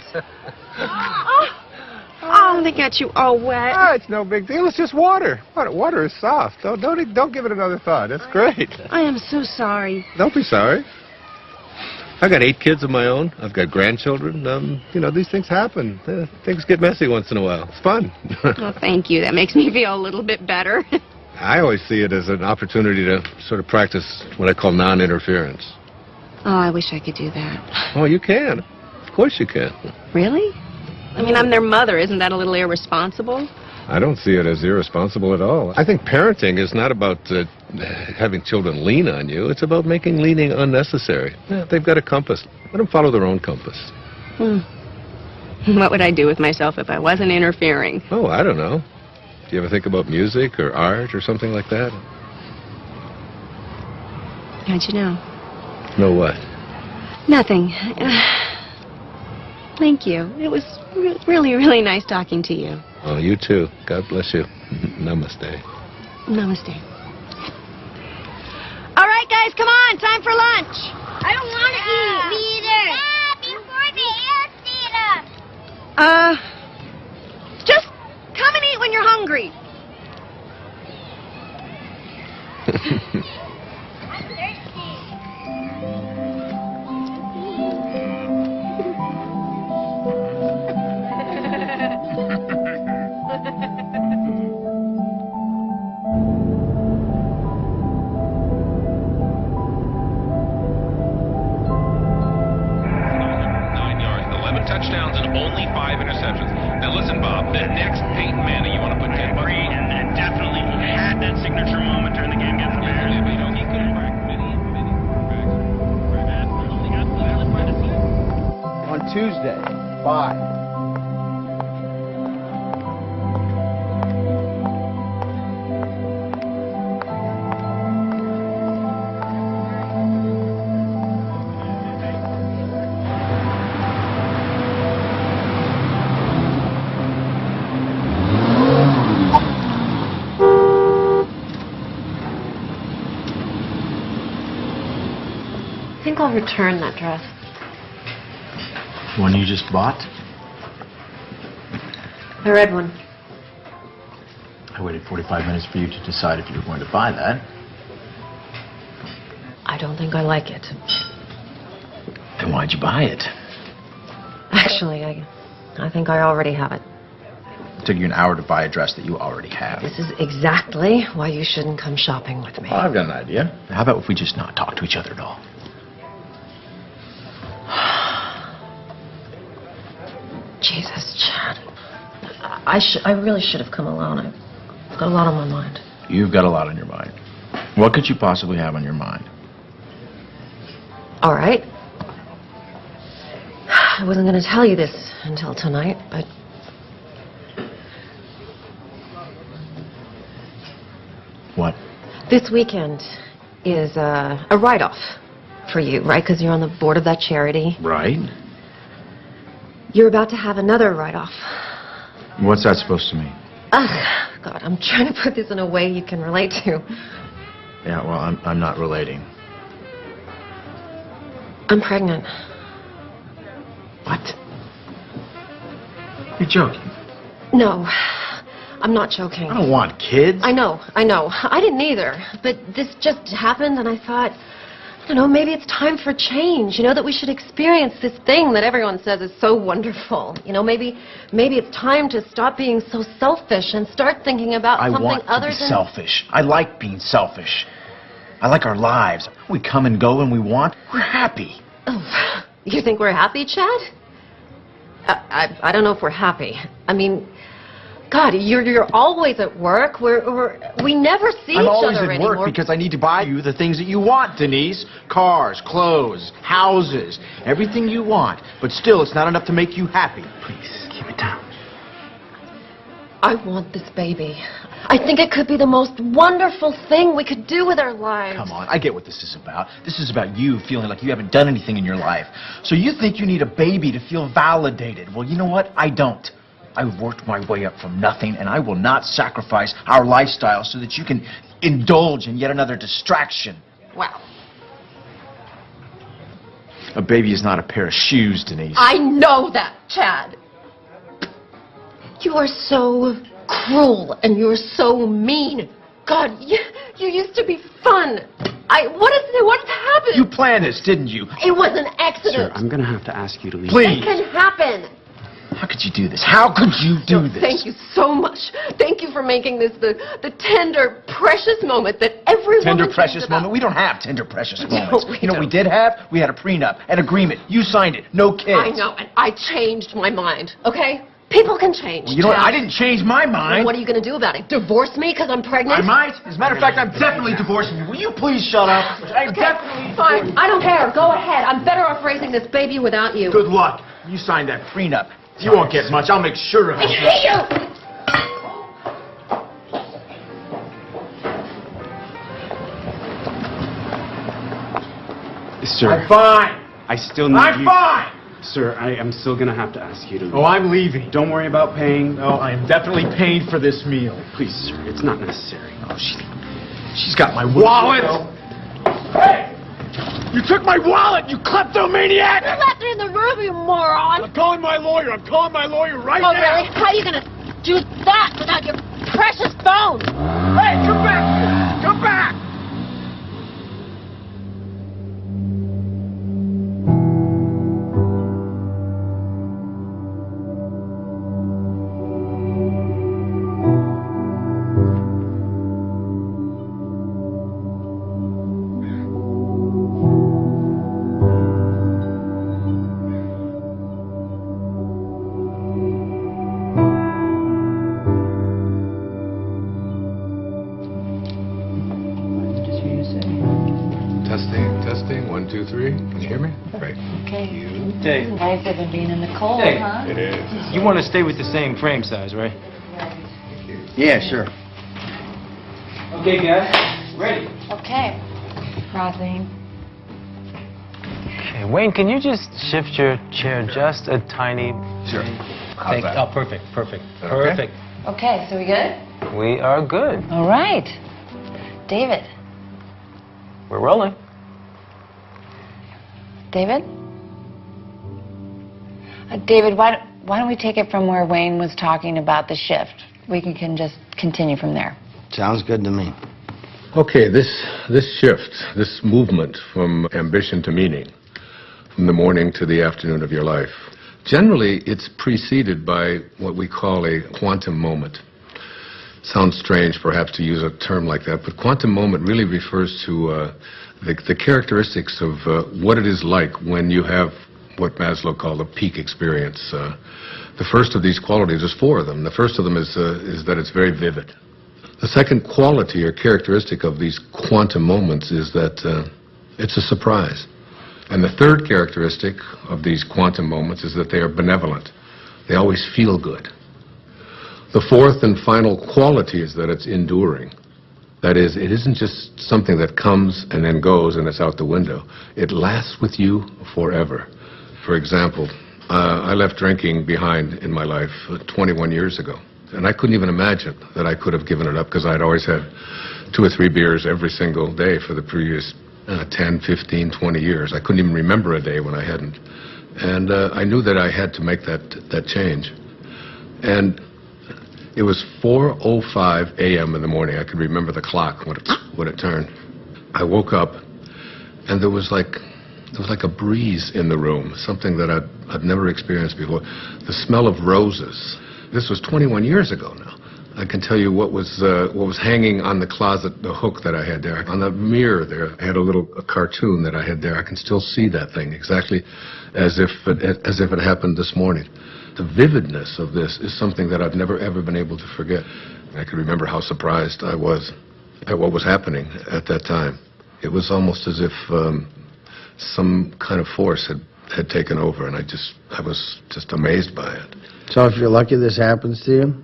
Oh, they got you all wet. Oh, it's no big deal. It's just water. Water is soft. Don't give it another thought. It's great. I am so sorry. Don't be sorry. I've got 8 kids of my own. I've got grandchildren. You know, these things happen. Things get messy once in a while. It's fun. Oh, thank you. That makes me feel a little bit better. I always see it as an opportunity to sort of practice what I call non-interference. Oh, I wish I could do that. Oh, you can. Of course you can. Really? I mean, I'm their mother. Isn't that a little irresponsible? I don't see it as irresponsible at all. I think parenting is not about having children lean on you. It's about making leaning unnecessary. Yeah, they've got a compass. Let them follow their own compass. What would I do with myself if I wasn't interfering? Oh, I don't know. Do you ever think about music or art or something like that? How'd you know? Know what? Nothing. Thank you. It was really, really nice talking to you. Oh, you too. God bless you. Namaste. Namaste. All right, guys, come on. Time for lunch. I don't want to eat. Me either. Before the ants eat us. Just come and eat when you're hungry. I'm thirsty. Touchdowns and only 5 interceptions. Now listen, Bob, the next Peyton Manning, you want to put 10 bucks on? And definitely he had that signature moment during the game against the Bears. You know, he could have cracked many quarterbacks. On Tuesday, 5. I think I'll return that dress. One you just bought? The red one. I waited 45 minutes for you to decide if you were going to buy that. I don't think I like it. Then why'd you buy it? Actually, I think I already have it. It took you an hour to buy a dress that you already have. This is exactly why you shouldn't come shopping with me. Oh, I've got an idea. How about if we just not talk to each other at all? Jesus, Chad. I really should have come alone. I've got a lot on my mind. You've got a lot on your mind. What could you possibly have on your mind? All right. I wasn't going to tell you this until tonight, but... What? This weekend is a write-off for you, right? Because you're on the board of that charity. Right. You're about to have another write-off. What's that supposed to mean? Ugh, God, I'm trying to put this in a way you can relate to. Yeah, well, I'm not relating. I'm pregnant. What? You're joking. No, I'm not joking. I don't want kids. I know. I didn't either. But this just happened, and I thought, I don't know, maybe it's time for change. You know, that we should experience this thing that everyone says is so wonderful. You know, maybe it's time to stop being so selfish and start thinking about something other than... I want to be selfish. I like being selfish. I like our lives. We come and go when we want. We're happy. Oh, you think we're happy, Chad? I don't know if we're happy. I mean, God, you're always at work. We never see each other anymore. I'm always at work because I need to buy you the things that you want, Denise. Cars, clothes, houses, everything you want. But still, it's not enough to make you happy. Please, keep it down. I want this baby. I think it could be the most wonderful thing we could do with our lives. Come on, I get what this is about. This is about you feeling like you haven't done anything in your life. So you think you need a baby to feel validated. Well, you know what? I don't. I've worked my way up from nothing, and I will not sacrifice our lifestyle so that you can indulge in yet another distraction. Wow. A baby is not a pair of shoes, Denise. I know that, Chad. You are so cruel, and you're so mean. God, you used to be fun. What's happened? You planned this, didn't you? It was an accident. Sir, I'm going to have to ask you to leave. Please. It can happen. How could you do this? How could you do this? Thank you so much. Thank you for making this the tender, precious moment that everyone Tender, precious moment? We don't have tender, precious moments. No, you know what we did have? We had a prenup, an agreement. You signed it. No kids. I know, and I changed my mind, okay? People can change. Well, you know what? I didn't change my mind. Well, what are you going to do about it? Divorce me because I'm pregnant? I might. As a matter of fact, I'm definitely divorcing you. Will you please shut up? I'm definitely fine. I don't care. Go ahead. I'm better off raising this baby without you. Good luck. You signed that prenup. You won't get much. I'll make sure of it. I hate you! Sir. I'm fine. I still need I'm you. fine. Sir, I am still going to have to ask you to leave. Oh, I'm leaving. Don't worry about paying. No, I am definitely paying for this meal. Please, sir. It's not necessary. Oh, she's got my wallet. Hey! You took my wallet, you kleptomaniac! You left it in the room, you moron! I'm calling my lawyer. I'm calling my lawyer right now. Oh, really? How are you going to do that without your precious phone? Hey, come back here! Come back! Testing, 1, 2, 3. Can you hear me? Great. Okay. Dave. Nicer than being in the cold, Hey. huh? It is. You want to stay with the same frame size, right? Yeah, sure. Okay, guys. Ready. Okay. Crossing. Okay, Wayne, can you just shift your chair just a tiny... Sure. Thank you. Oh, perfect. Okay. Perfect. Okay, so we good? We are good. All right. David. We're rolling. David? David, why don't we take it from where Wayne was talking about the shift? We can just continue from there. Sounds good to me. Okay, this shift, this movement from ambition to meaning, from the morning to the afternoon of your life, generally it's preceded by what we call a quantum moment. Sounds strange perhaps to use a term like that, but quantum moment really refers to the characteristics of what it is like when you have what Maslow called a peak experience. The first of these qualities, there's 4 of them. The first of them is that it's very vivid. The second quality or characteristic of these quantum moments is that it's a surprise. And the third characteristic of these quantum moments is that they are benevolent. They always feel good. The fourth and final quality is that it's enduring. That is, it isn't just something that comes and then goes and it's out the window. It lasts with you forever. For example, I left drinking behind in my life 21 years ago. And I couldn't even imagine that I could have given it up because I'd always had 2 or 3 beers every single day for the previous 10, 15, 20 years. I couldn't even remember a day when I hadn't. And I knew that I had to make that change. And it was 4:05 a.m. in the morning. I could remember the clock when it turned. I woke up, and there was like a breeze in the room, something that I'd never experienced before. The smell of roses. This was 21 years ago now. I can tell you what was hanging on the closet, the hook that I had there. On the mirror there, I had a cartoon that I had there. I can still see that thing exactly as if it happened this morning. The vividness of this is something that I've never ever been able to forget. I can remember how surprised I was at what was happening at that time. It was almost as if some kind of force had taken over, and I was just amazed by it. So if you're lucky this happens to you?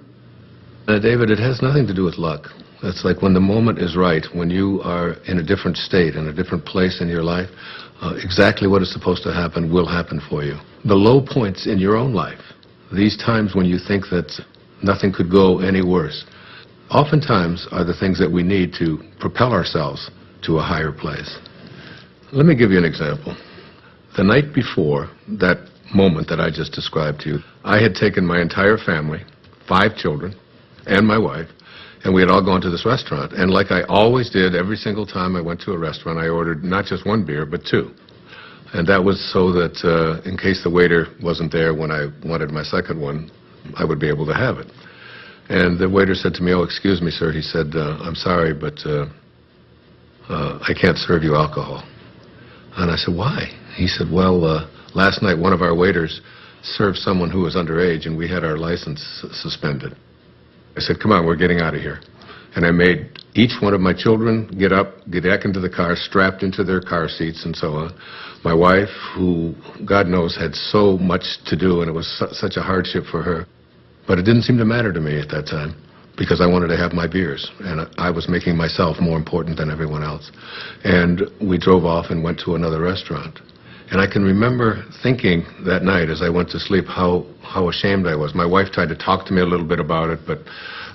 David, it has nothing to do with luck. It's like when the moment is right, when you are in a different state, in a different place in your life, exactly what is supposed to happen will happen for you. The low points in your own life, these times when you think that nothing could go any worse, oftentimes are the things that we need to propel ourselves to a higher place. Let me give you an example. The night before that moment that I just described to you, I had taken my entire family, 5 children, and my wife, and we had all gone to this restaurant. And like I always did, every single time I went to a restaurant, I ordered not just 1 beer, but 2. And that was so that in case the waiter wasn't there when I wanted my second one, I would be able to have it. And the waiter said to me, "Oh, excuse me, sir." He said, "I'm sorry, but I can't serve you alcohol." And I said, "Why?" He said, "Well, last night one of our waiters served someone who was underage, and we had our license suspended." I said, "Come on, we're getting out of here." And I made each one of my children get up, get back into the car, strapped into their car seats and so on. My wife, who, God knows, had so much to do, and it was such a hardship for her. But it didn't seem to matter to me at that time, because I wanted to have my beers, and I was making myself more important than everyone else. And we drove off and went to another restaurant. And I can remember thinking that night as I went to sleep how ashamed I was. My wife tried to talk to me a little bit about it, but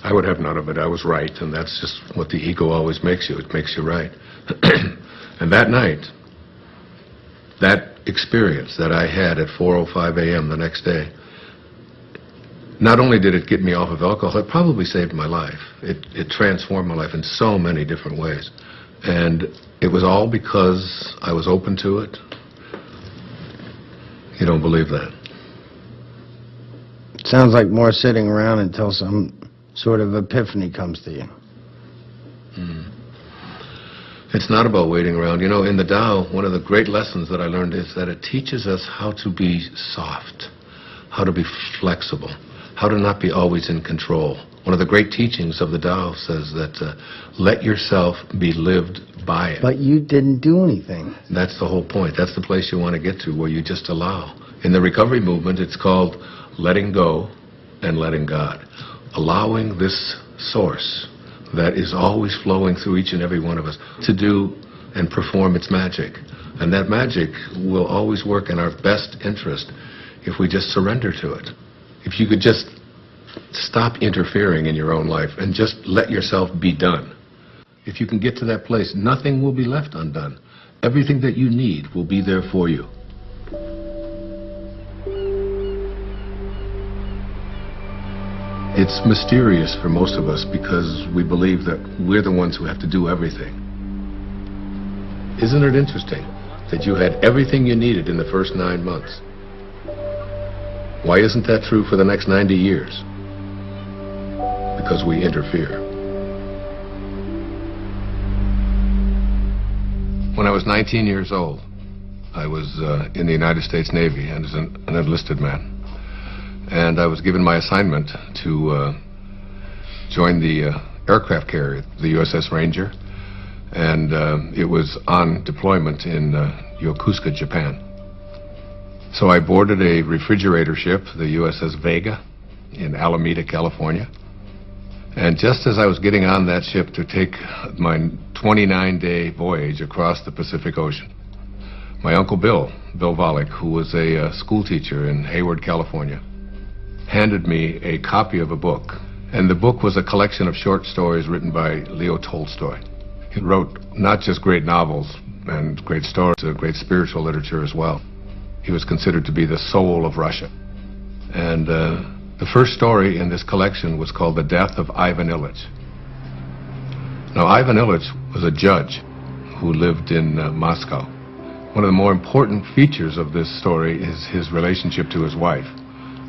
I would have none of it. I was right, and that's just what the ego always makes you. It makes you right. And that night, that experience that I had at 4:05 a.m. the next day, not only did it get me off of alcohol, it probably saved my life. It transformed my life in so many different ways. And it was all because I was open to it. You don't believe that? It sounds like more sitting around until some sort of epiphany comes to you. It's not about waiting around. You know, in the Tao, one of the great lessons that I learned is that it teaches us how to be soft, how to be flexible, how to not be always in control. One of the great teachings of the Tao says that let yourself be lived by it. But you didn't do anything. That's the whole point. That's the place you want to get to, where you just allow. In the recovery movement, it's called letting go and letting God. Allowing this source that is always flowing through each and every one of us to do and perform its magic. And that magic will always work in our best interest if we just surrender to it. If you could just stop interfering in your own life and just let yourself be done. If you can get to that place, nothing will be left undone. Everything that you need will be there for you. It's mysterious for most of us because we believe that we're the ones who have to do everything. Isn't it interesting that you had everything you needed in the first 9 months? Why isn't that true for the next 90 years? Because we interfere. When I was 19 years old, I was in the United States Navy and as an enlisted man. And I was given my assignment to join the aircraft carrier, the USS Ranger. And it was on deployment in Yokosuka, Japan. So I boarded a refrigerator ship, the USS Vega, in Alameda, California. And just as I was getting on that ship to take my 29-day voyage across the Pacific Ocean, my Uncle Bill Volek, who was a school teacher in Hayward, California, handed me a copy of a book. And the book was a collection of short stories written by Leo Tolstoy. He wrote not just great novels and great stories, great spiritual literature as well. He was considered to be the soul of Russia. And the first story in this collection was called The Death of Ivan Ilyich. Now, Ivan Ilyich was a judge who lived in Moscow. One of the more important features of this story is his relationship to his wife,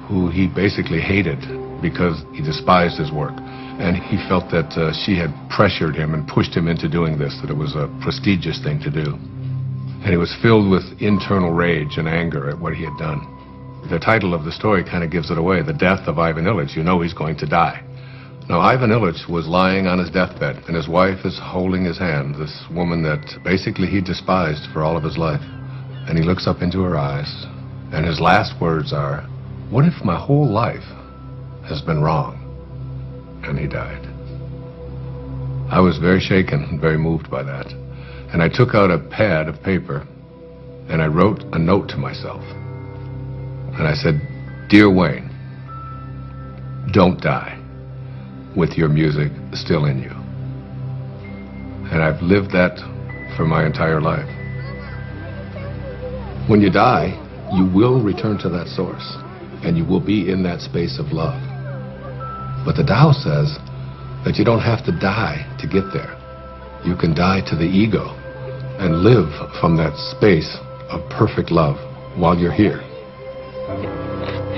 who he basically hated because he despised his work. And he felt that she had pressured him and pushed him into doing this, that it was a prestigious thing to do. And he was filled with internal rage and anger at what he had done. The title of the story kind of gives it away, The Death of Ivan Illich. You know he's going to die. Now, Ivan Illich was lying on his deathbed, and his wife is holding his hand, this woman that basically he despised for all of his life. And he looks up into her eyes, and his last words are, "What if my whole life has been wrong?" And he died. I was very shaken and very moved by that. And I took out a pad of paper, and I wrote a note to myself. And I said, "Dear Wayne, don't die with your music still in you." And I've lived that for my entire life. When you die, you will return to that source, and you will be in that space of love. But the Tao says that you don't have to die to get there. You can die to the ego and live from that space of perfect love while you're here.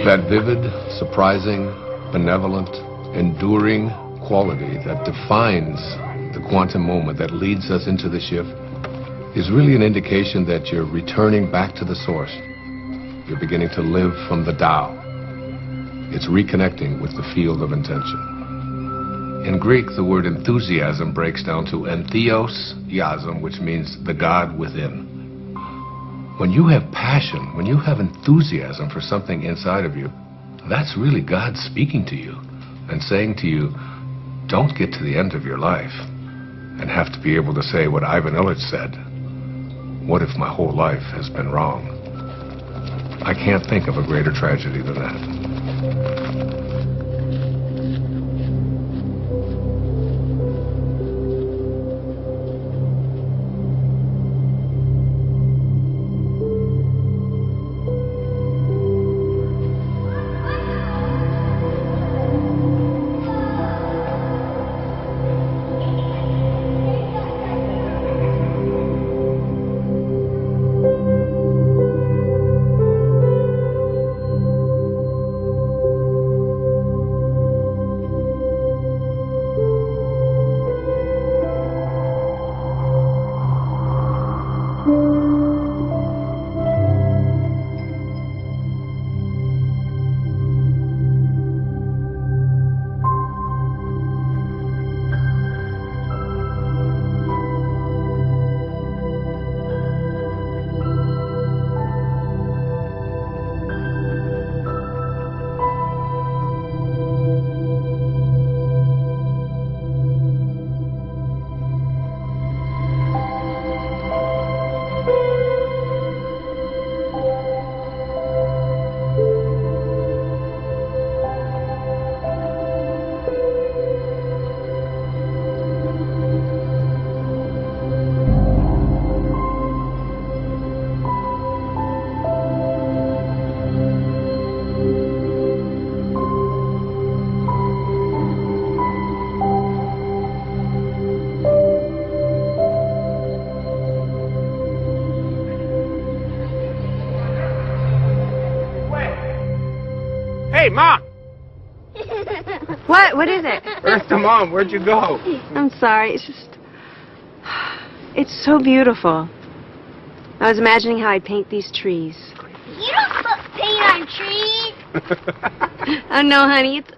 That vivid, surprising, benevolent, enduring quality that defines the quantum moment that leads us into the shift is really an indication that you're returning back to the source. You're beginning to live from the Tao. It's reconnecting with the field of intention. In Greek, the word enthusiasm breaks down to entheos-iasm, which means the God within. When you have passion, when you have enthusiasm for something inside of you, that's really God speaking to you and saying to you, don't get to the end of your life and have to be able to say what Ivan Illich said, "What if my whole life has been wrong?" I can't think of a greater tragedy than that. Hey, Mom! What? What is it? Where's the mom? Where'd you go? I'm sorry. It's just... It's so beautiful. I was imagining how I'd paint these trees. You don't put paint on trees. Oh, no, honey. It's,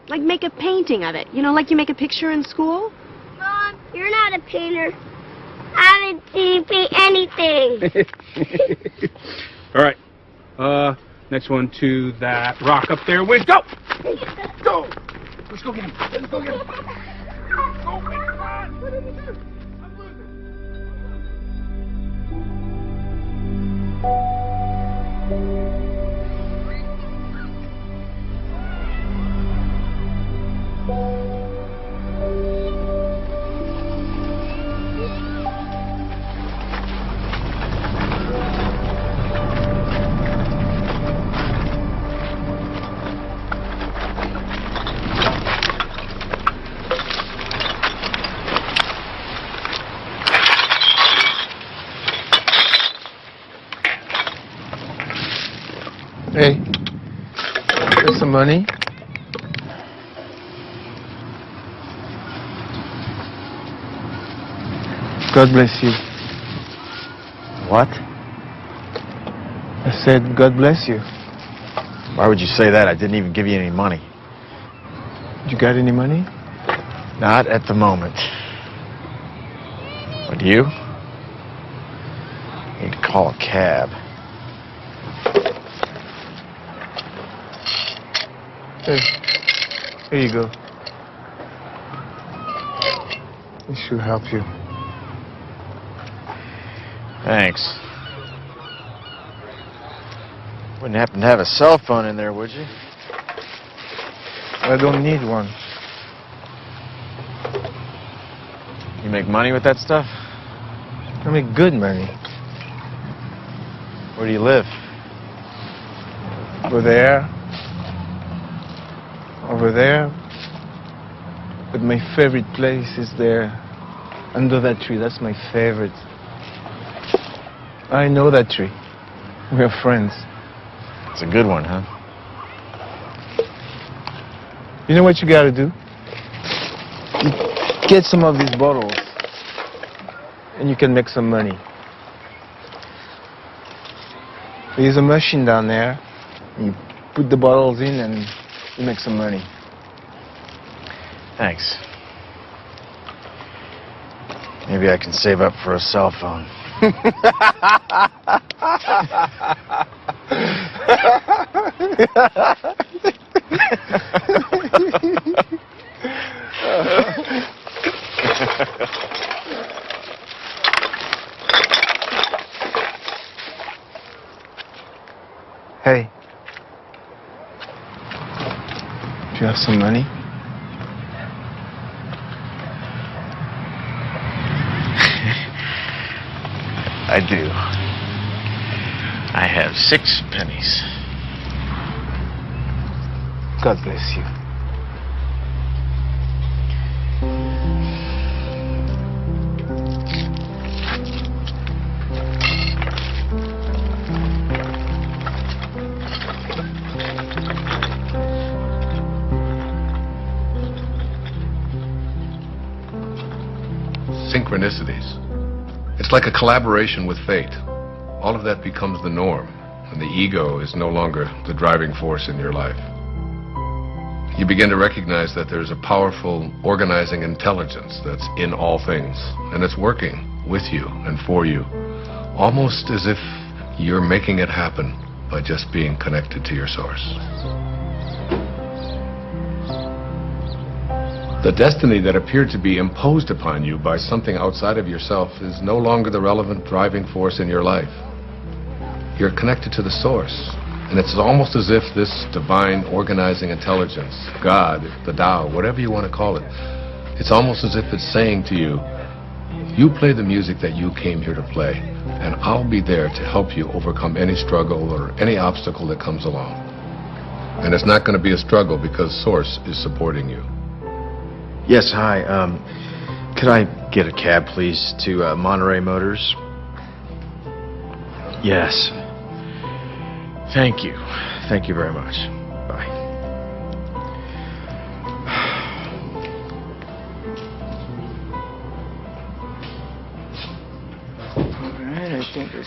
like make a painting of it. You know, like you make a picture in school? Mom, you're not a painter. I haven't seen you paint anything. All right. Next one to that rock up there. Wait, go! Go! Let's go get him. Let's go get him. Go, wait, come on! What did you do? I'm Hey, here's some money. God bless you. What? I said, God bless you. Why would you say that? I didn't even give you any money. You got any money? Not at the moment. But you? Need to call a cab. Here you go. This should help you. Thanks. Wouldn't happen to have a cell phone in there, would you? I don't need one. You make money with that stuff? I make good money. Where do you live? Over there. Over there. But my favorite place is there. Under that tree. That's my favorite. I know that tree. We're friends. It's a good one, huh? You know what you gotta do? You get some of these bottles, and you can make some money. There's a machine down there. You put the bottles in, and you make some money. Thanks. Maybe I can save up for a cell phone. Hey. Do you have some money? I do. I have 6 pennies. God bless you. Synchronicities. It's like a collaboration with fate. All of that becomes the norm, and the ego is no longer the driving force in your life. You begin to recognize that there's a powerful organizing intelligence that's in all things, and it's working with you and for you, almost as if you're making it happen by just being connected to your source. The destiny that appeared to be imposed upon you by something outside of yourself is no longer the relevant driving force in your life. You're connected to the source, and it's almost as if this divine organizing intelligence, God, the Tao, whatever you want to call it, it's almost as if it's saying to you, you play the music that you came here to play, and I'll be there to help you overcome any struggle or any obstacle that comes along. And it's not going to be a struggle because Source is supporting you. Yes, hi. Could I get a cab, please, to Monterey Motors? Yes. Thank you. Thank you very much. Bye.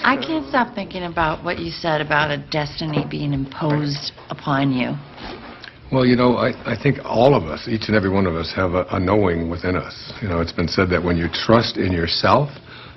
I can't stop thinking about what you said about a destiny being imposed upon you. Well, you know, I think all of us, each and every one of us, have a knowing within us. You know, it's been said that when you trust in yourself,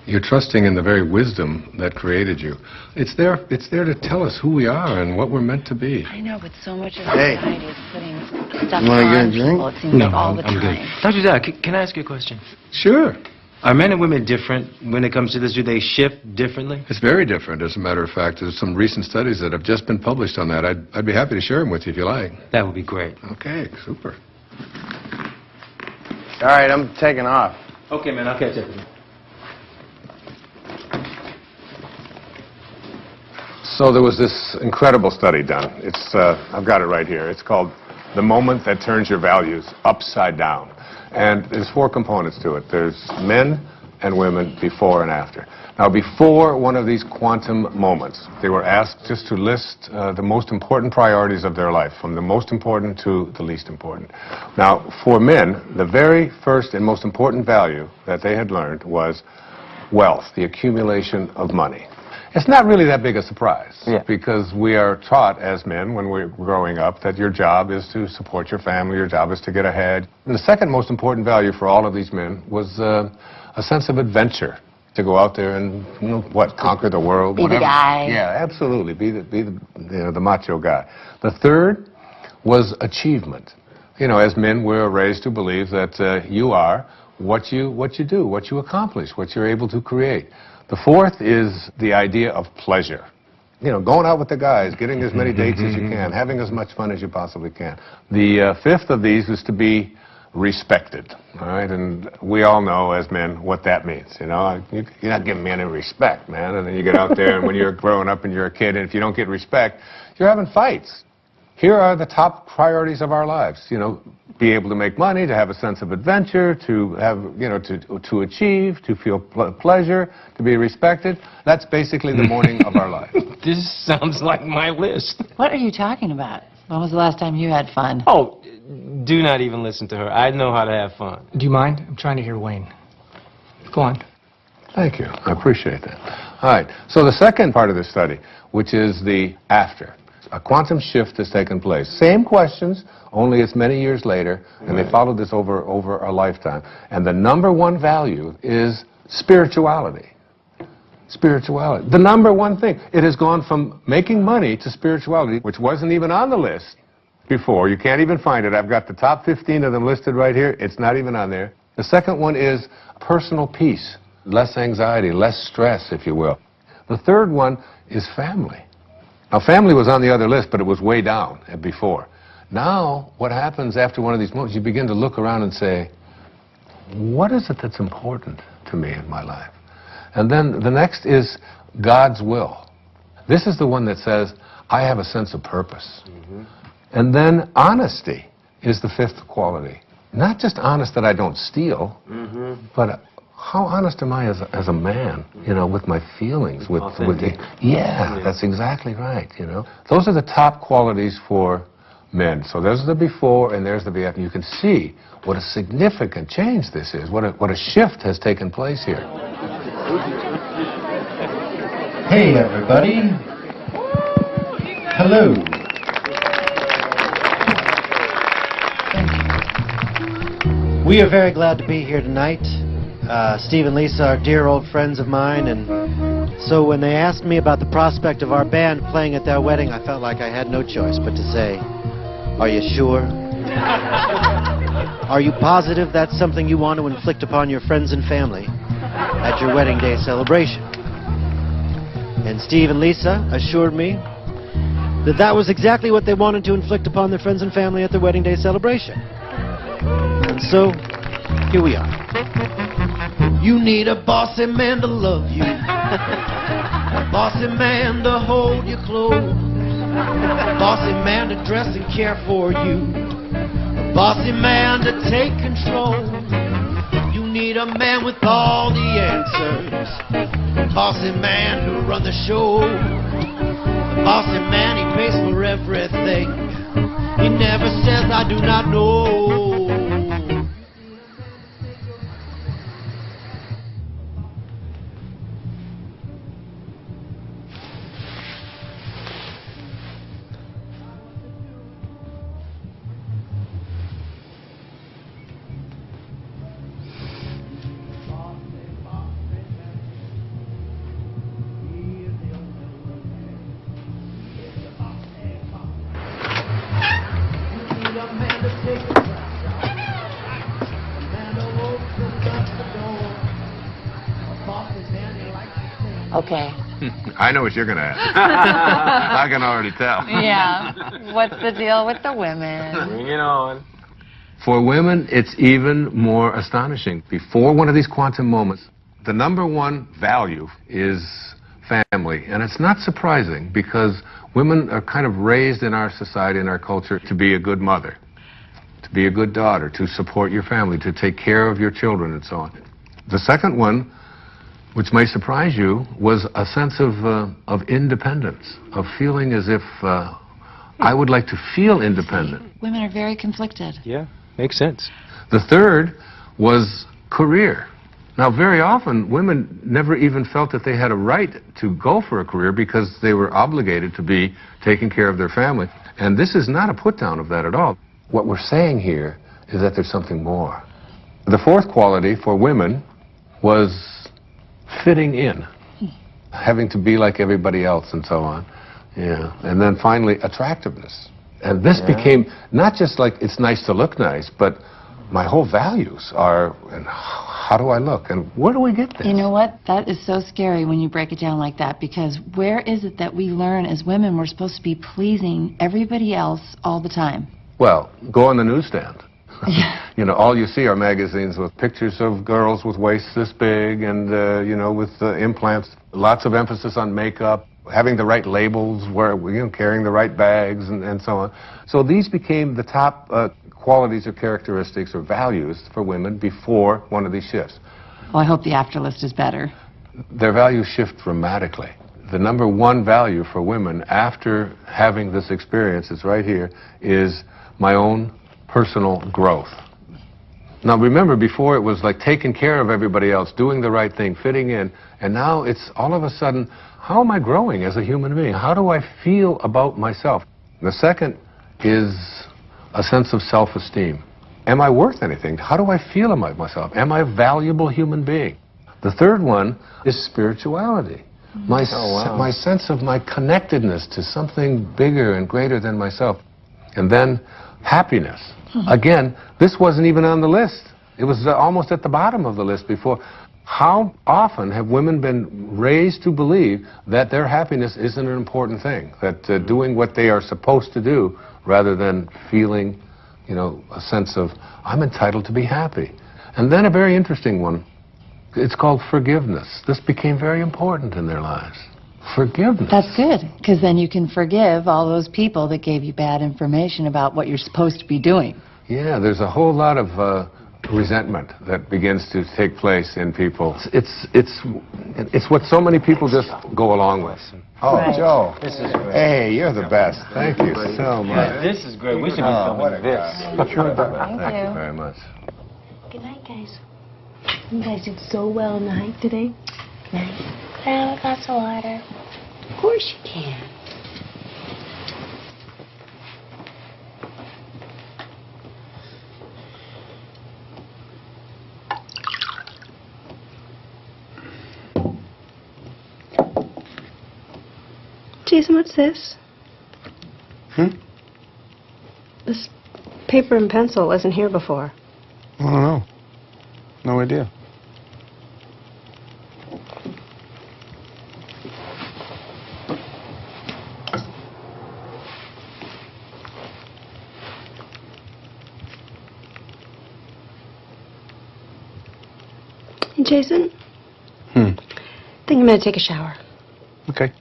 you're trusting in the very wisdom that created you. It's there to tell us who we are and what we're meant to be. I know, but so much of society is putting stuff You wanna get a on drink? people. It seems No, like all the I'm time. good. Dr. Dajer, can I ask you a question? Sure. Are men and women different when it comes to this? Do they shift differently? It's very different, as a matter of fact. There's some recent studies that have just been published on that. I'd be happy to share them with you if you like. That would be great. Okay, super. All right, I'm taking off. Okay, man, I'll catch up with you. So there was this incredible study done. It's I've got it right here. It's called The Moment That Turns Your Values Upside Down. And there's 4 components to it. There's men and women before and after. Now, before one of these quantum moments, they were asked just to list the most important priorities of their life, from the most important to the least important. Now, for men, the very first and most important value that they had learned was wealth, the accumulation of money. It's not really that big a surprise, because we are taught as men when we're growing up that your job is to support your family, your job is to get ahead. And the second most important value for all of these men was a sense of adventure, to go out there and, you know, conquer the world. Be whatever. The guy. Yeah, absolutely, be the macho guy. The third was achievement. You know, as men, we're raised to believe that you are what you do, what you accomplish, what you're able to create. The fourth is the idea of pleasure. You know, going out with the guys, getting as many dates as you can, having as much fun as you possibly can. The fifth of these is to be respected, all right? And we all know as men what that means, you know? You're not giving me any respect, man. And then you get out there, and when you're growing up and you're a kid, and if you don't get respect, you're having fights. Here are the top priorities of our lives, you know, be able to make money, to have a sense of adventure, to have, you know, to achieve, to feel pleasure, to be respected. That's basically the morning of our life. This sounds like my list. What are you talking about? When was the last time you had fun? Oh, do not even listen to her. I know how to have fun. Do you mind? I'm trying to hear Wayne. Go on. Thank you. I appreciate that. All right. So the second part of this study, which is the after. A quantum shift has taken place. Same questions, only it's many years later, and they followed this over a lifetime. And the number one value is spirituality. Spirituality. The number one thing. It has gone from making money to spirituality, which wasn't even on the list before. You can't even find it. I've got the top 15 of them listed right here. It's not even on there. The second one is personal peace, less anxiety, less stress, if you will. The third one is family. Now, family was on the other list, but it was way down before. Now, what happens after one of these moments, you begin to look around and say, what is it that's important to me in my life? And then the next is God's will. This is the one that says, I have a sense of purpose. And then honesty is the fifth quality. Not just honest that I don't steal, but how honest am I as a man, you know, with my feelings, with yeah, that's exactly right, you know. Those are the top qualities for men. So there's the before and there's the after. You can see what a significant change this is, what a shift has taken place here. Hey everybody. Hello. We are very glad to be here tonight. Steve and Lisa are dear old friends of mine, and so when they asked me about the prospect of our band playing at their wedding, I felt like I had no choice but to say, are you sure? Are you positive that's something you want to inflict upon your friends and family at your wedding day celebration? And Steve and Lisa assured me that that was exactly what they wanted to inflict upon their friends and family at their wedding day celebration. And so, here we are. You need a bossy man to love you, a bossy man to hold you close, a bossy man to dress and care for you, a bossy man to take control. You need a man with all the answers, a bossy man who run the show, a bossy man, he pays for everything, he never says I do not know. Okay. I know what you're going to ask. I can already tell. Yeah. What's the deal with the women? Bring it on. For women, it's even more astonishing. Before one of these quantum moments, the number one value is family. And it's not surprising because women are kind of raised in our society, in our culture, to be a good mother, to be a good daughter, to support your family, to take care of your children, and so on. The second one, which may surprise you, was a sense of independence, of feeling as if I would like to feel independent. Women are very conflicted. Yeah, makes sense. The third was career. Now, very often, women never even felt that they had a right to go for a career because they were obligated to be taking care of their family. And this is not a put-down of that at all. What we're saying here is that there's something more. The fourth quality for women was fitting in, having to be like everybody else and so on. Yeah. And then finally, attractiveness. And this became not just like it's nice to look nice, but my whole values are, and how do I look, and where do we get this? You know what? That is so scary when you break it down like that, because where is it that we learn as women we're supposed to be pleasing everybody else all the time? Well, go on the newsstand. You know, all you see are magazines with pictures of girls with waists this big and, you know, with implants, lots of emphasis on makeup, having the right labels, carrying the right bags, and so on. So these became the top qualities or characteristics or values for women before one of these shifts. Well, I hope the after list is better. Their values shift dramatically. The number one value for women after having this experience is right here, is my own personal growth. Now remember, before it was like taking care of everybody else, doing the right thing, fitting in, and now it's all of a sudden, how am I growing as a human being? How do I feel about myself? The second is a sense of self-esteem. Am I worth anything? How do I feel about myself? Am I a valuable human being? The third one is spirituality. My sense of my connectedness to something bigger and greater than myself. And then happiness. Again, this wasn't even on the list. It was almost at the bottom of the list before. How often have women been raised to believe that their happiness isn't an important thing, that doing what they are supposed to do rather than feeling, you know, a sense of, I'm entitled to be happy. And then a very interesting one, it's called forgiveness. This became very important in their lives. Forgiveness. That's good, because then you can forgive all those people that gave you bad information about what you're supposed to be doing. Yeah, there's a whole lot of resentment that begins to take place in people. It's what so many people just go along with. Oh, right. Joe, this is great. Hey, you're the best. Thank you so much. This is great. We should be filming this. Thank you very much. Good night, guys. You guys did so well in the hike today. Good night. Can I have a glass of water? Of course you can. Jason, what's this? This paper and pencil wasn't here before. I don't know. No idea. Jason? I think I'm going to take a shower. Okay.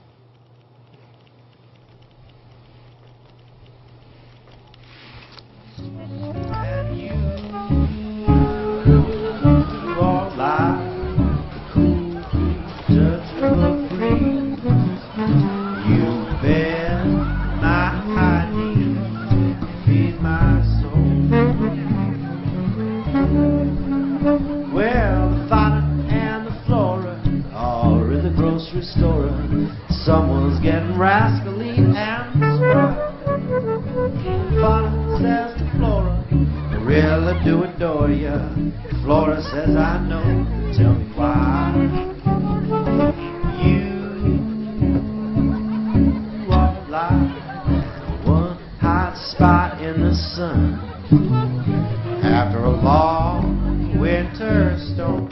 Someone's getting rascally and spry. Fauna says to Flora, I really do adore ya. Flora says, I know, tell me why. You are like one hot spot in the sun after a long winter storm.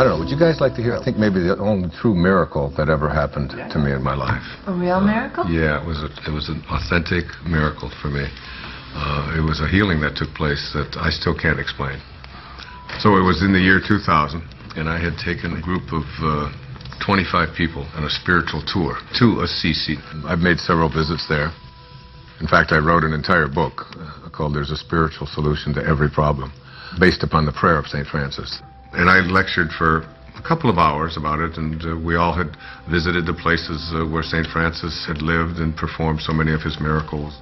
I don't know, would you guys like to hear? I think maybe the only true miracle that ever happened to me in my life. A real miracle? Yeah, it was an authentic miracle for me. It was a healing that took place that I still can't explain. So it was in the year 2000, and I had taken a group of 25 people on a spiritual tour to Assisi. I've made several visits there. In fact, I wrote an entire book called There's a Spiritual Solution to Every Problem, based upon the prayer of St. Francis. And I lectured for a couple of hours about it, and we all had visited the places where St. Francis had lived and performed so many of his miracles.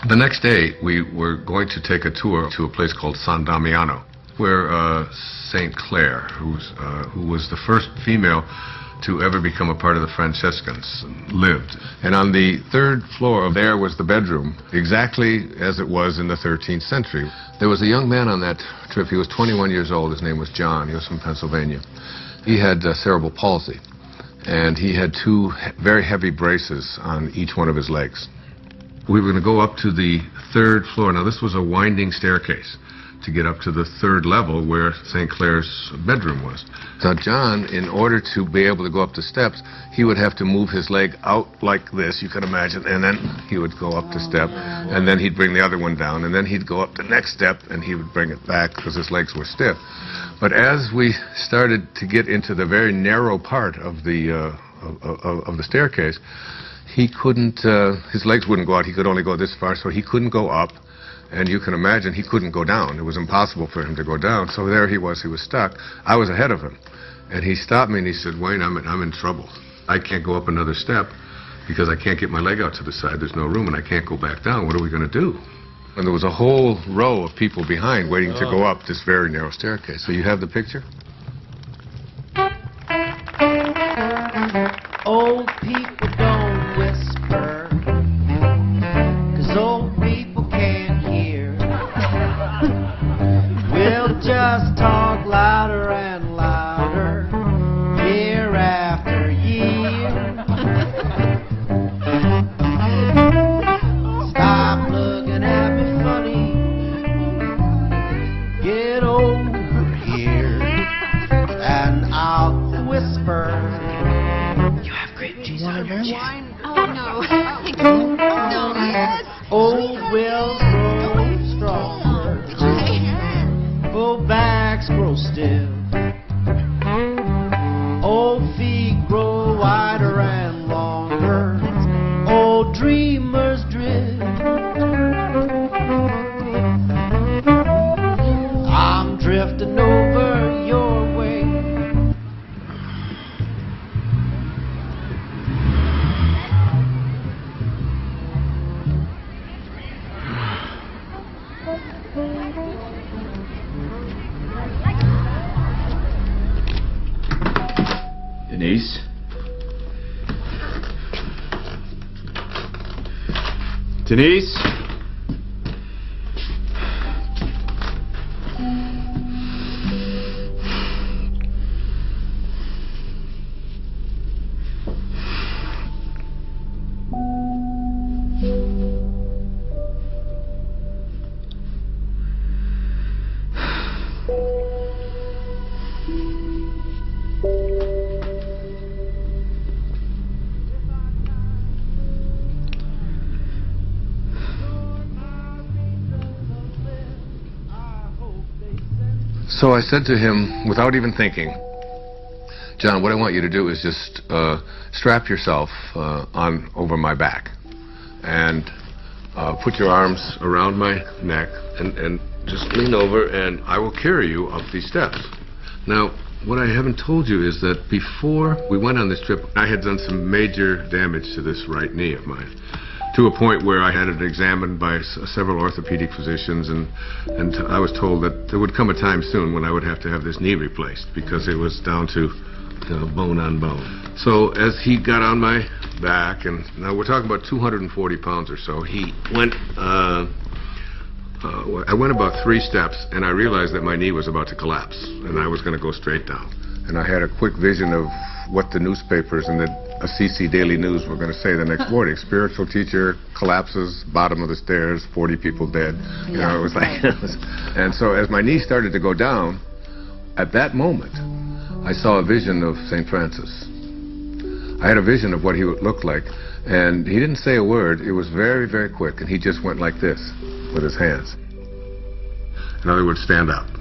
The next day, we were going to take a tour to a place called San Damiano, where St. Clare, who was the first female to ever become a part of the Franciscans, lived. And on the third floor there was the bedroom, exactly as it was in the 13th century. There was a young man on that trip. He was 21 years old. His name was John. He was from Pennsylvania. He had cerebral palsy, and he had two very heavy braces on each one of his legs. We were going to go up to the third floor. Now, this was a winding staircase to get up to the third level where St. Clare's bedroom was. Now, John, in order to be able to go up the steps, he would have to move his leg out like this, you can imagine, and then he would go up the step, and then he'd bring the other one down, and then he'd go up the next step, and he would bring it back because his legs were stiff. But as we started to get into the very narrow part of the staircase, he couldn't, his legs wouldn't go out. He could only go this far, so he couldn't go up. And you can imagine he couldn't go down. It was impossible for him to go down. So there he was stuck. I was ahead of him. And he stopped me and he said, "Wayne, I'm in trouble. I can't go up another step because I can't get my leg out to the side. There's no room and I can't go back down. What are we going to do?" And there was a whole row of people behind waiting to go up this very narrow staircase. So you have the picture? Old people don't whisper, 'cause old people can't hear. We'll just talk louder and louder, year after year. Stop looking at me funny, get over here, and I'll whisper. You have grape juice on your wine? Oh, no. No, yes. Old wills grow stronger, old backs grow stiff, old feet grow wider and longer, old dreamers drift. I'm drifting over your way. Denise? Denise? So I said to him, without even thinking, "John, what I want you to do is just strap yourself on over my back and put your arms around my neck and just lean over and I will carry you up these steps." Now, what I haven't told you is that before we went on this trip, I had done some major damage to this right knee of mine, to a point where I had it examined by several orthopedic physicians, and I was told that there would come a time soon when I would have to have this knee replaced because it was down to bone on bone. So as he got on my back, and now we're talking about 240 pounds or so, he went, I went about 3 steps and I realized that my knee was about to collapse and I was going to go straight down. And I had a quick vision of what the newspapers and the Assisi Daily News were going to say the next morning. Spiritual teacher collapses, bottom of the stairs, 40 people dead. You know, it was like, and so as my knee started to go down, at that moment, I saw a vision of St. Francis. I had a vision of what he would look like, and he didn't say a word. It was very, very quick, and he just went like this with his hands. In other words, stand up.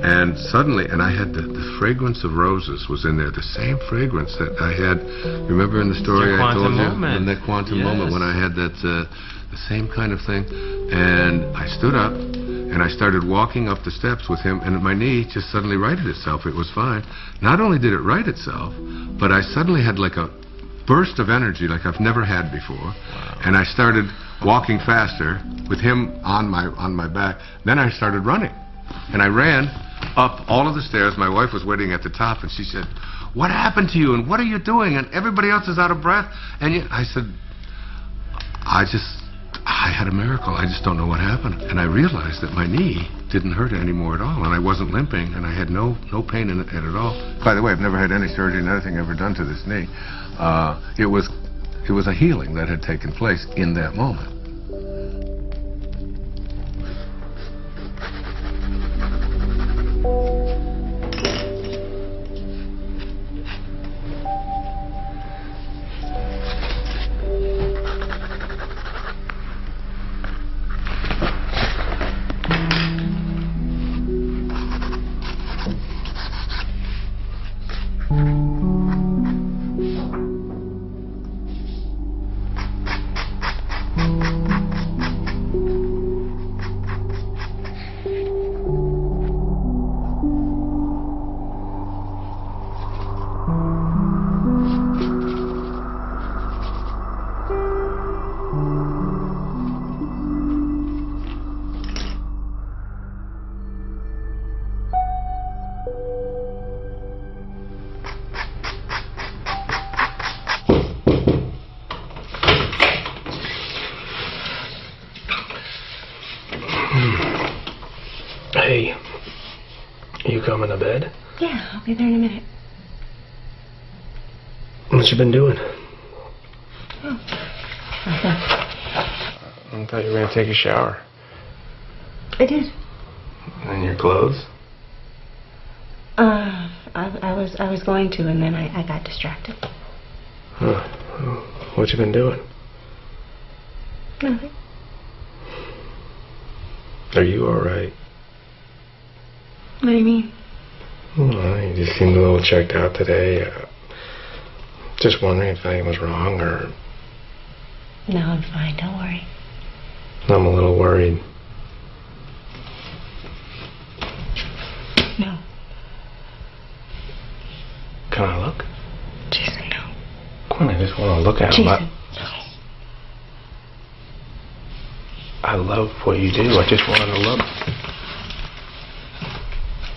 And suddenly, and I had the fragrance of roses was in there, the same fragrance that I had, remember in the story I told you, in that quantum moment when I had that, the same kind of thing. And I stood up, and I started walking up the steps with him, and my knee just suddenly righted itself. It was fine. Not only did it right itself, but I suddenly had like a burst of energy like I've never had before. And I started walking faster with him on my back. Then I started running. And I ran up all of the stairs. My wife was waiting at the top, and she said, "What happened to you, and what are you doing? And everybody else is out of breath." And I said, I had a miracle. I just don't know what happened. And I realized that my knee didn't hurt anymore at all, and I wasn't limping, and I had no pain in it at all. By the way, I've never had any surgery, anything ever done to this knee. It was a healing that had taken place in that moment. Hey, you coming to bed? Yeah, I'll be there in a minute. What you been doing? Oh. I thought you were gonna take a shower. I did. And your clothes? I was going to, and then I got distracted. Huh. What you been doing? Nothing. Are you alright? What do you mean? Well, you just seemed a little checked out today. Just wondering if anything was wrong, or... No, I'm fine. Don't worry. I'm a little worried. No. Can I look? Jason, no. Come on, I just want to look at him. Jason, no. I love what you do. I just wanted to look.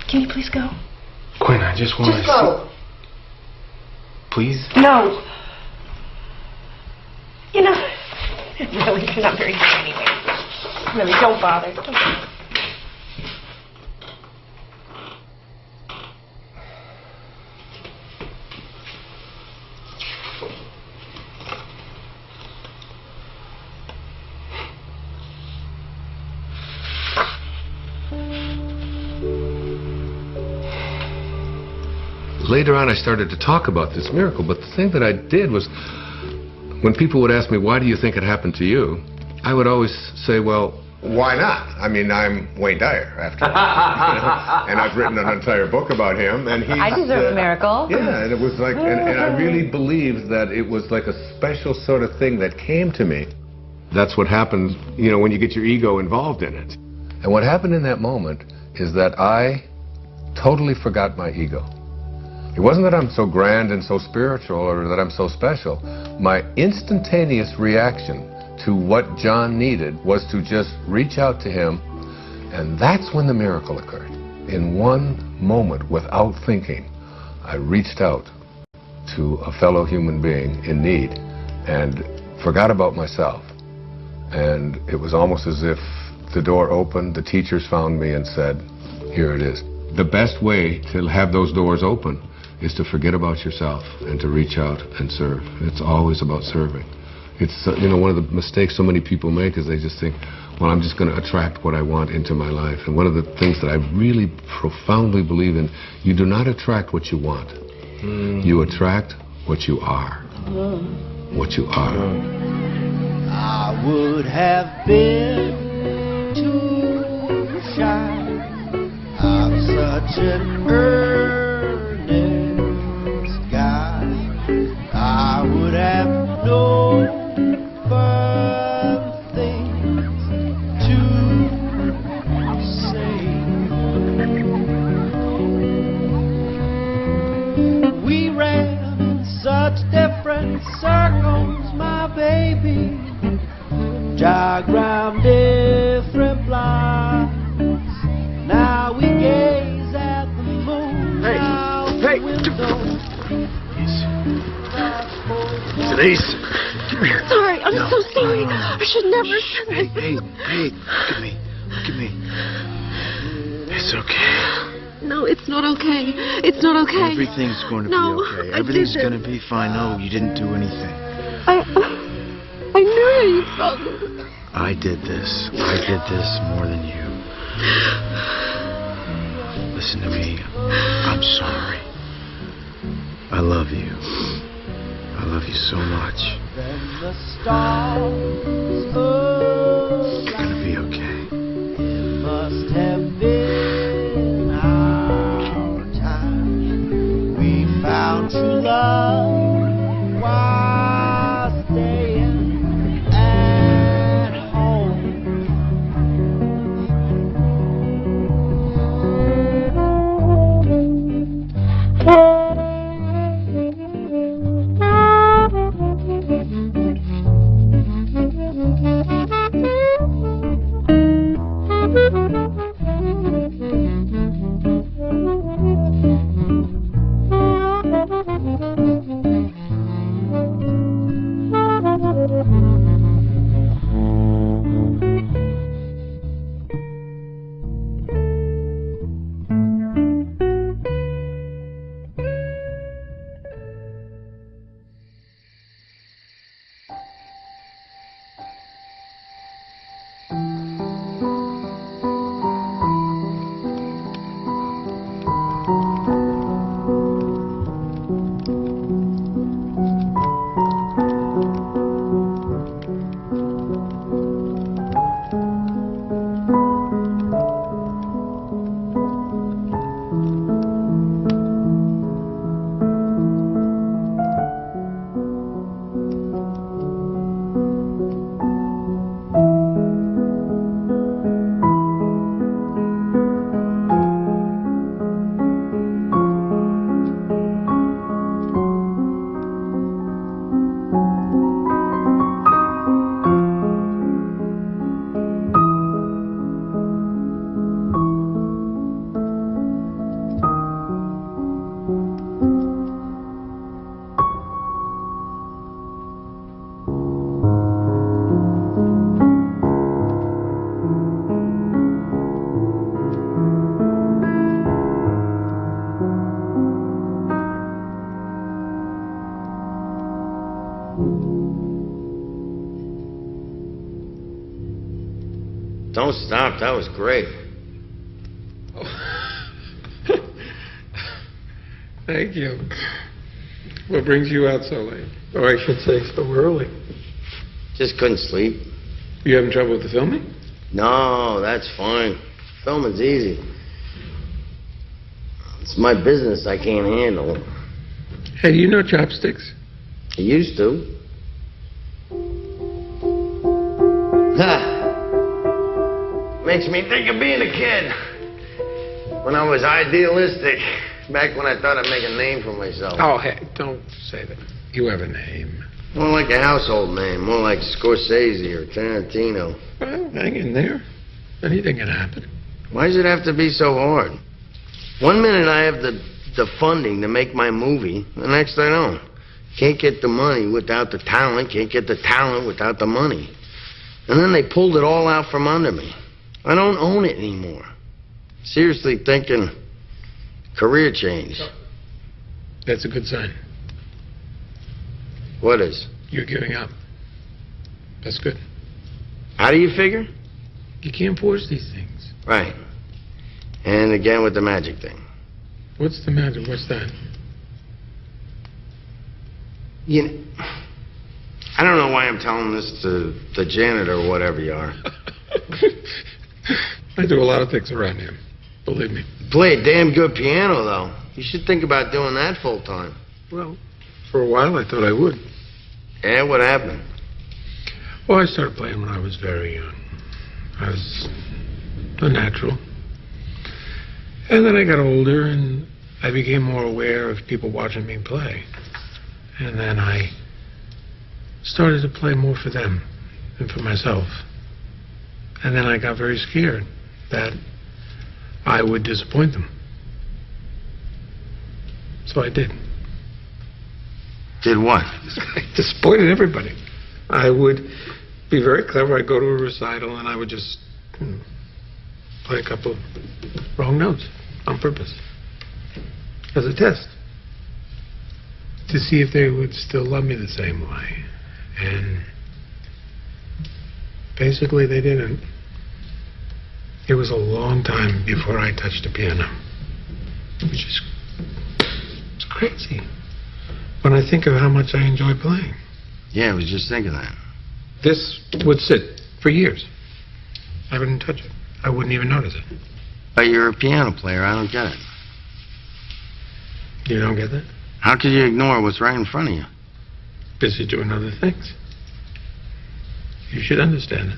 Can you please go? Quinn, I just want to Just go. Please? No. You know, really, you're not very good anyway. Really, don't bother. Don't bother. Later on, I started to talk about this miracle, but the thing that I did was, when people would ask me, why do you think it happened to you? I would always say, well, why not? I mean, I'm Vejn Dajer, after all. And I've written an entire book about him. And he's, I deserve a miracle. Yeah, and it was like, and I really believed that it was like a special sort of thing that came to me. That's what happens, you know, when you get your ego involved in it. And what happened in that moment is that I totally forgot my ego. It wasn't that I'm so grand and so spiritual or that I'm so special. My instantaneous reaction to what John needed was to just reach out to him, and that's when the miracle occurred. In one moment, without thinking, I reached out to a fellow human being in need and forgot about myself. And it was almost as if the door opened, the teachers found me and said, here it is. The best way to have those doors open is to forget about yourself and to reach out and serve. It's always about serving. It's, you know, one of the mistakes so many people make is they just think, well, I'm just going to attract what I want into my life. And one of the things that I really profoundly believe in, you do not attract what you want. You attract what you are. What you are. I would have been too shy. I'm such an earnest guy. I would have no fun things to say. We ran in such different circles, my baby. Diagram different lines. Now we gaze at the moon out the window. Denise. Sorry, I'm so sorry. I should never said this. Hey, look at me. Look at me. It's okay. No, it's not okay. It's not okay. Everything's going to be okay. Everything's going to be fine. No, you didn't do anything. I knew you felt this. I did this. I did this more than you. Listen to me. I'm sorry. I love you. I love you so much. Then the stars It's gonna be okay. It must have been our time. We found true love while staying at home. Don't stop. That was great. Thank you. What brings you out so late? Or I should say so early. Just couldn't sleep. You having trouble with the filming? No, that's fine. Filming's easy. It's my business I can't handle. Hey, do you know chopsticks? I used to. Ha! Makes me think of being a kid. When I was idealistic. Back when I thought I'd make a name for myself. Oh, hey, don't say that. You have a name. More like a household name. More like Scorsese or Tarantino. Well, hang in there. Anything can happen. Why does it have to be so hard? One minute I have the funding to make my movie. The next I don't. Can't get the money without the talent. Can't get the talent without the money. And then they pulled it all out from under me. I don't own it anymore. Seriously thinking career change. That's a good sign. What is? You're giving up. That's good. How do you figure? You can't force these things. Right. And again with the magic thing. What's the magic? What's that? I don't know why I'm telling this to the janitor or whatever you are. I do a lot of things around him, believe me. Play a damn good piano, though. You should think about doing that full time. Well, for a while I thought I would. Yeah, what happened? Well, I started playing when I was very young. I was a natural. And then I got older and I became more aware of people watching me play. And then I started to play more for them than for myself. And then I got very scared that I would disappoint them. So I did. Did what? I disappointed everybody. I would be very clever. I'd go to a recital and I would just play a couple of wrong notes on purpose as a test to see if they would still love me the same way. And basically they didn't. It was a long time before I touched a piano, which is it's crazy when I think of how much I enjoy playing. Yeah, I was just thinking that. This would sit for years. I wouldn't touch it. I wouldn't even notice it. But you're a piano player. I don't get it. You don't get that? How could you ignore what's right in front of you? Busy doing other things. You should understand it.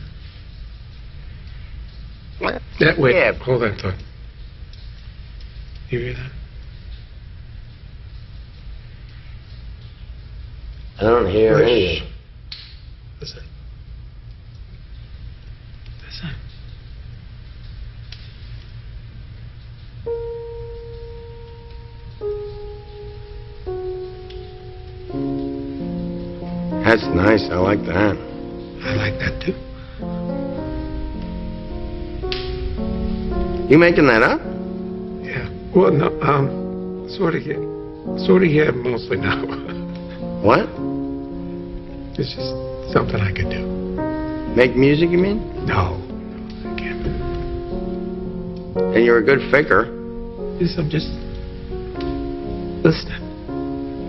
What? Wait, yeah. Hold that thought. You hear that? I don't hear anything. Listen. Listen. That's nice. I like that. I like that too. You making that up? Yeah. Well, no, sort of, yeah, mostly now. What? It's just something I could do. Make music, you mean? No, I can't. And you're a good faker. Yes, I'm just listening.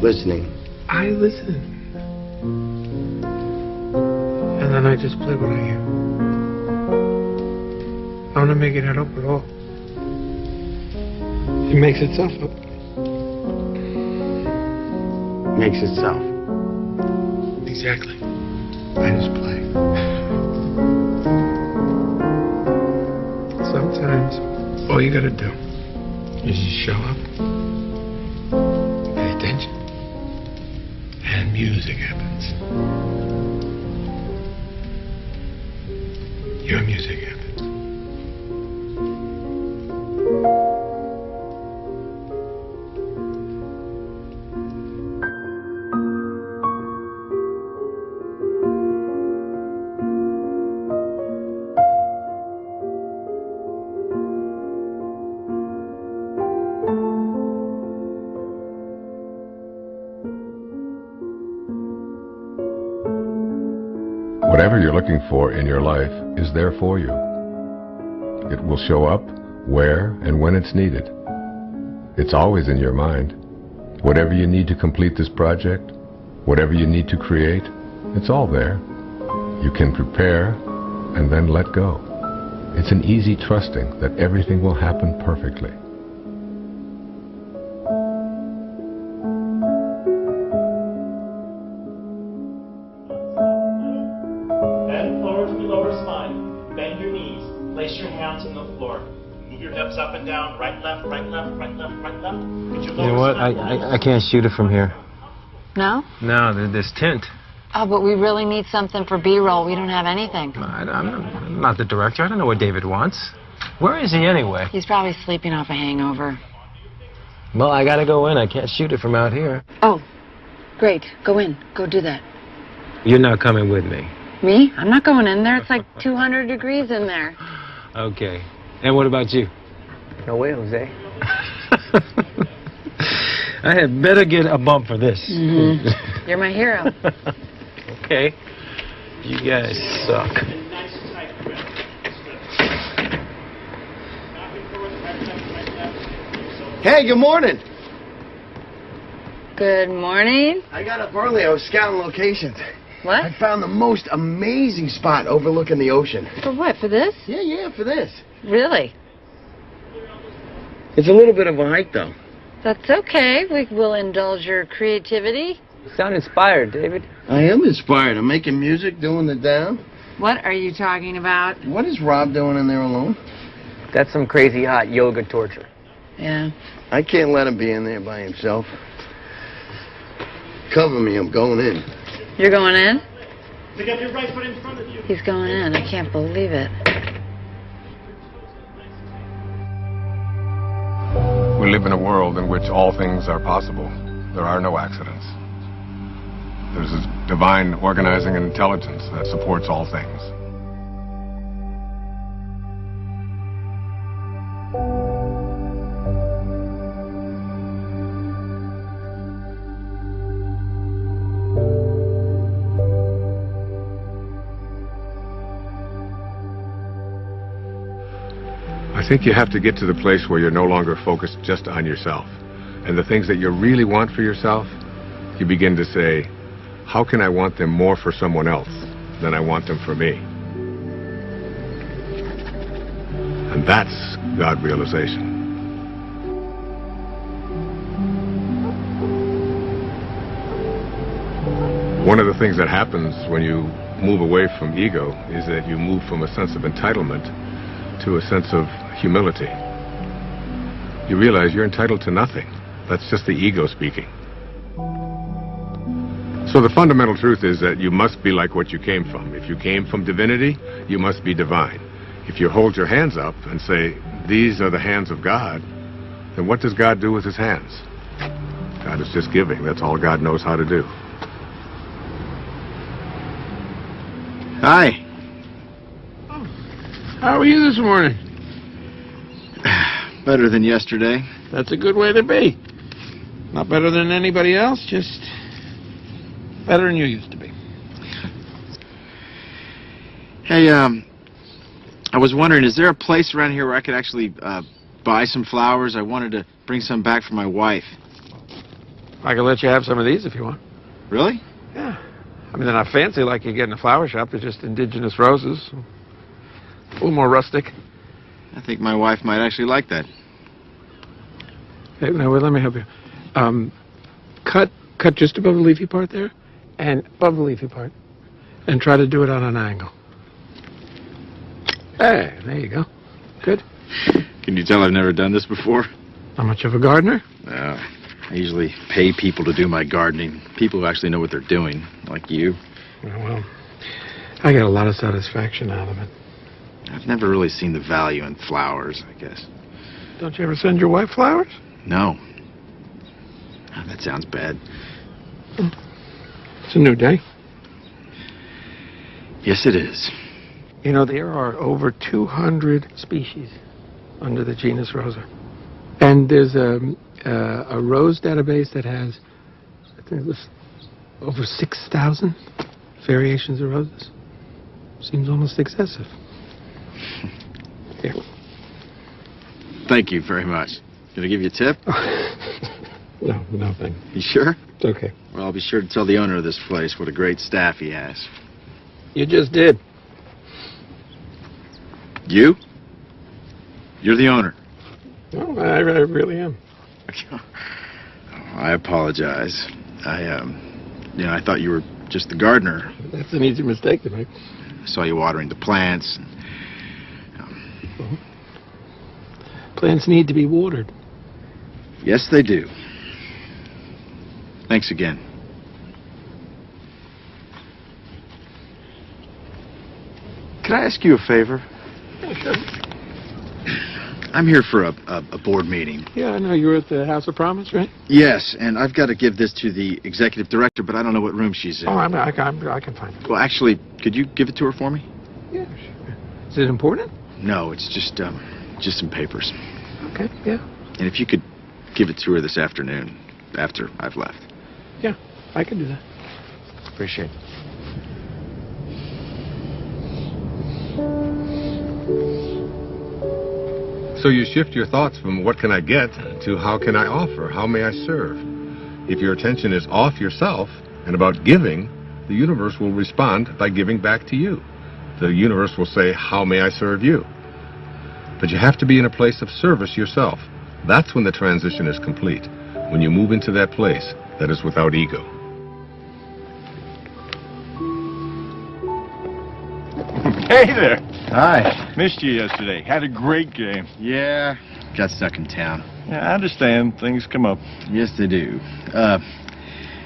Listening. I listen. And then I just play what I hear. I'm not making it up at all. It makes itself up. Makes itself. Exactly. I just play. Sometimes all you gotta do is just show up, pay attention, and music happens. Your music happens. Whatever you're looking for in your life is there for you. It will show up where and when it's needed. It's always in your mind. Whatever you need to complete this project, whatever you need to create, it's all there. You can prepare and then let go. It's an easy trusting that everything will happen perfectly. Bend forward to the lower spine. Bend your knees. Place your hands on the floor. Move your hips up and down. Right, left, right, left, right, left, right, left. Get your You know what? I can't shoot it from here. No? No, there's tint. Oh, but we really need something for B-roll. We don't have anything. I'm not the director. I don't know what David wants. Where is he anyway? He's probably sleeping off a hangover. Well, I gotta go in. I can't shoot it from out here. Oh, great. Go in. Go do that. You're not coming with me. Me? I'm not going in there. It's like 200 degrees in there. Okay. And what about you? No way, Jose. I had better get a bump for this. Mm-hmm. You're my hero. Okay. You guys suck. Hey, good morning. Good morning. I got up early. I was scouting locations. What? I found the most amazing spot overlooking the ocean. For what? For this? Yeah, for this. Really? It's a little bit of a hike, though. That's okay. We will indulge your creativity. You sound inspired, David. I am inspired. I'm making music, doing the down. What are you talking about? What is Rob doing in there alone? That's some crazy hot yoga torture. Yeah. I can't let him be in there by himself. Cover me, I'm going in. You're going in? Pick up your right foot in front of you. He's going in. I can't believe it. We live in a world in which all things are possible. There are no accidents. There's a divine organizing intelligence that supports all things. I think you have to get to the place where you're no longer focused just on yourself. And the things that you really want for yourself, you begin to say, how can I want them more for someone else than I want them for me? And that's God realization. One of the things that happens when you move away from ego is that you move from a sense of entitlement to a sense of humility. You realize you're entitled to nothing. That's just the ego speaking. So the fundamental truth is that you must be like what you came from. If you came from divinity, you must be divine. If you hold your hands up and say, these are the hands of God, then what does God do with his hands? God is just giving. That's all God knows how to do. Hi. How are you this morning? Better than yesterday. That's a good way to be. Not better than anybody else, just better than you used to be. Hey, I was wondering, is there a place around here where I could actually buy some flowers? I wanted to bring some back for my wife. I can let you have some of these if you want. Really? Yeah. I mean, they're not fancy like you get in a flower shop. They're just indigenous roses. A little more rustic. I think my wife might actually like that. Hey, now, wait, let me help you. Cut just above the leafy part there, and above the leafy part, and try to do it on an angle. Hey, there you go. Good. Can you tell I've never done this before? Not much of a gardener? I usually pay people to do my gardening. People who actually know what they're doing, like you. Well, I get a lot of satisfaction out of it. I've never really seen the value in flowers, I guess. Don't you ever send your wife flowers? No. Oh, that sounds bad. It's a new day. Yes, it is. You know, there are over 200 species under the genus Rosa. And there's a rose database that has, I think it was over 6,000 variations of roses. Seems almost excessive. Here. Thank you very much. Can I give you a tip? No, thank you. You sure? It's okay. Well, I'll be sure to tell the owner of this place what a great staff he has. You just did. You? You're the owner. Oh, I really am. I apologize. I thought you were just the gardener. That's an easy mistake to make. I saw you watering the plants. Plants need to be watered. Yes, they do. Thanks again. Could I ask you a favor? Yeah, sure. I'm here for a board meeting. Yeah, I know. You were at the House of Promise, right? Yes, and I've got to give this to the executive director, but I don't know what room she's in. Oh, I can find it. Well, actually, could you give it to her for me? Yeah, sure. Is it important? No, it's just some papers. Okay, yeah. And if you could give it to her this afternoon, after I've left. Yeah, I can do that. Appreciate it. So you shift your thoughts from what can I get to how can I offer, how may I serve. If your attention is off yourself and about giving, the universe will respond by giving back to you. The universe will say, how may I serve you? But you have to be in a place of service yourself. That's when the transition is complete, when you move into that place that is without ego. Hey there. Hi. Missed you yesterday. Had a great game. Yeah, got stuck in town. Yeah, I understand. Things come up. Yes, they do. How'd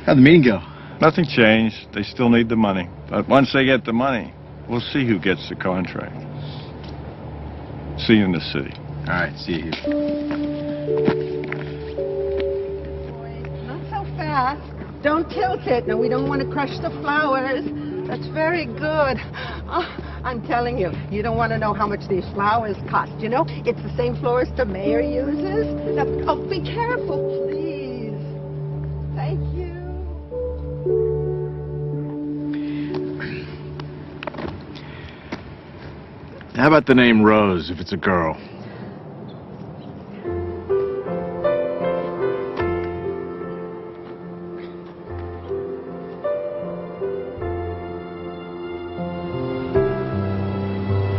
the meeting go? Nothing changed. They still need the money. But once they get the money, we'll see who gets the contract. See you in the city. All right, see you here. Not so fast. Don't tilt it. No, we don't want to crush the flowers. That's very good. Oh, I'm telling you, you don't want to know how much these flowers cost. You know, it's the same florist the mayor uses. Now, oh, be careful, please. Thank you. How about the name Rose if it's a girl?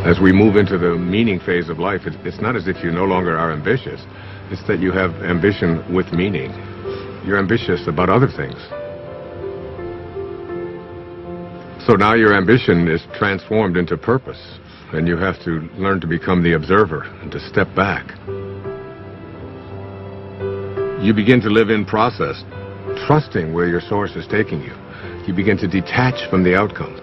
As we move into the meaning phase of life, it's not as if you no longer are ambitious. It's that you have ambition with meaning. You're ambitious about other things. So now your ambition is transformed into purpose, and you have to learn to become the observer and to step back. You begin to live in process, trusting where your source is taking you. You begin to detach from the outcome.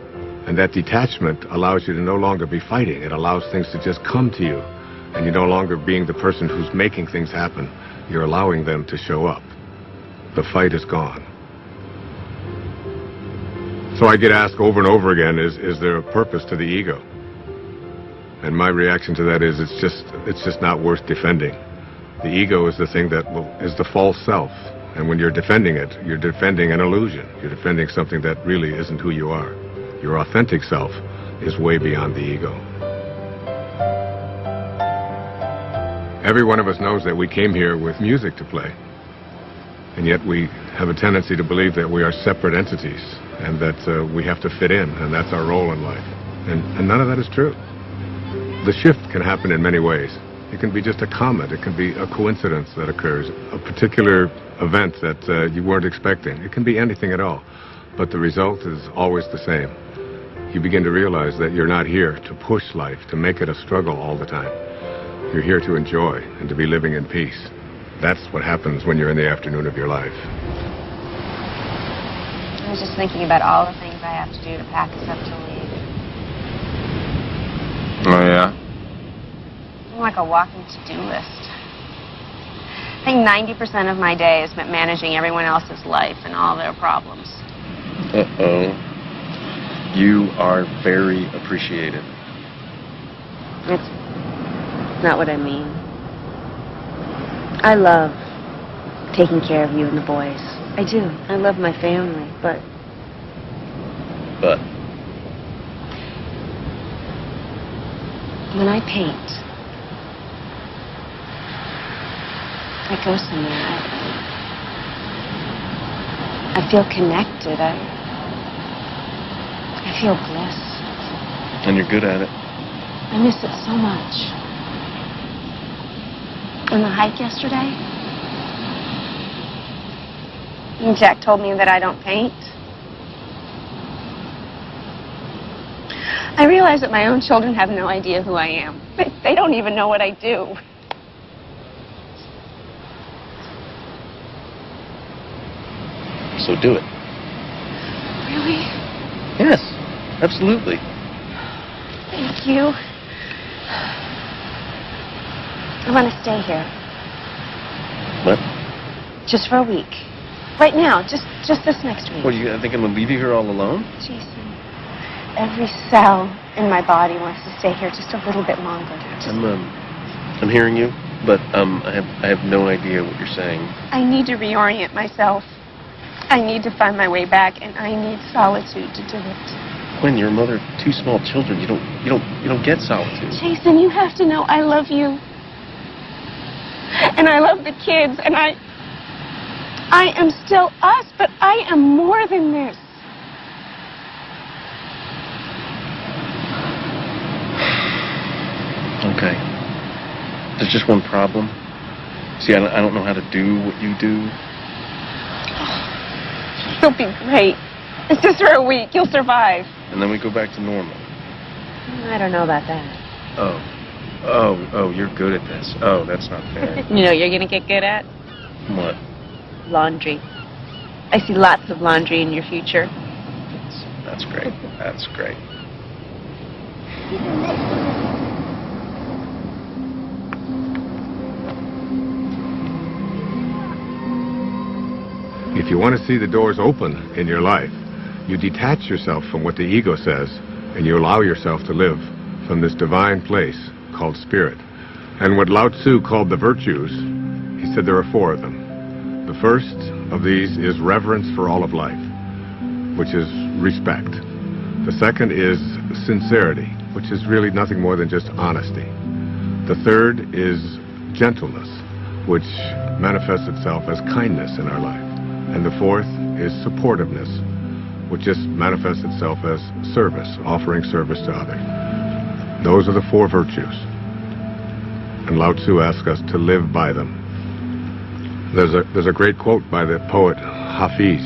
And that detachment allows you to no longer be fighting. It allows things to just come to you. And you're no longer being the person who's making things happen. You're allowing them to show up. The fight is gone. So I get asked over and over again, is there a purpose to the ego? And my reaction to that is it's just not worth defending. The ego is the thing that is the false self. And when you're defending it, you're defending an illusion. You're defending something that really isn't who you are. Your authentic self is way beyond the ego. Every one of us knows that we came here with music to play. And yet we have a tendency to believe that we are separate entities and that we have to fit in, and that's our role in life. And none of that is true. The shift can happen in many ways. It can be just a comet. It can be a coincidence that occurs, a particular event that you weren't expecting. It can be anything at all. But the result is always the same. You begin to realize that you're not here to push life, to make it a struggle all the time. You're here to enjoy and to be living in peace. That's what happens when you're in the afternoon of your life. I was just thinking about all the things I have to do to pack us up to leave. Oh, yeah? I'm like a walking to-do list. I think 90% of my day is spent managing everyone else's life and all their problems. Uh-oh. You are very appreciated. It's not what I mean. I love taking care of you and the boys. I do. I love my family, but... But? When I paint, I go somewhere. I feel connected. I feel blessed. And you're good at it. I miss it so much. On the hike yesterday, Jack told me that I don't paint. I realize that my own children have no idea who I am. They don't even know what I do. So do it. Really? Yes, absolutely. Thank you. I want to stay here. What? Just for a week. Right now, just this next week. What, you think I'm going to leave you here all alone? Jason, every cell in my body wants to stay here just a little bit longer. I'm hearing you, but I have no idea what you're saying. I need to reorient myself. I need to find my way back, and I need solitude to do it. When you're a mother of two small children, you don't get solitude. Jason, you have to know I love you. and I love the kids, and I am still us, but I am more than this. Okay. There's just one problem. See, I don't know how to do what you do. You'll be great. It's just for a week. You'll survive. And then we go back to normal. I don't know about that. Oh, you're good at this. Oh, that's not fair. You know, you're gonna get good at What? laundry. I see lots of laundry in your future. That's great. That's great. If you want to see the doors open in your life, you detach yourself from what the ego says, and you allow yourself to live from this divine place called spirit. And what Lao Tzu called the virtues, he said there are 4 of them. The first of these is reverence for all of life, which is respect. The second is sincerity, which is really nothing more than just honesty. The third is gentleness, which manifests itself as kindness in our life. And the fourth is supportiveness, which just manifests itself as service, offering service to others. Those are the 4 virtues. And Lao Tzu asks us to live by them. There's a great quote by the poet Hafiz.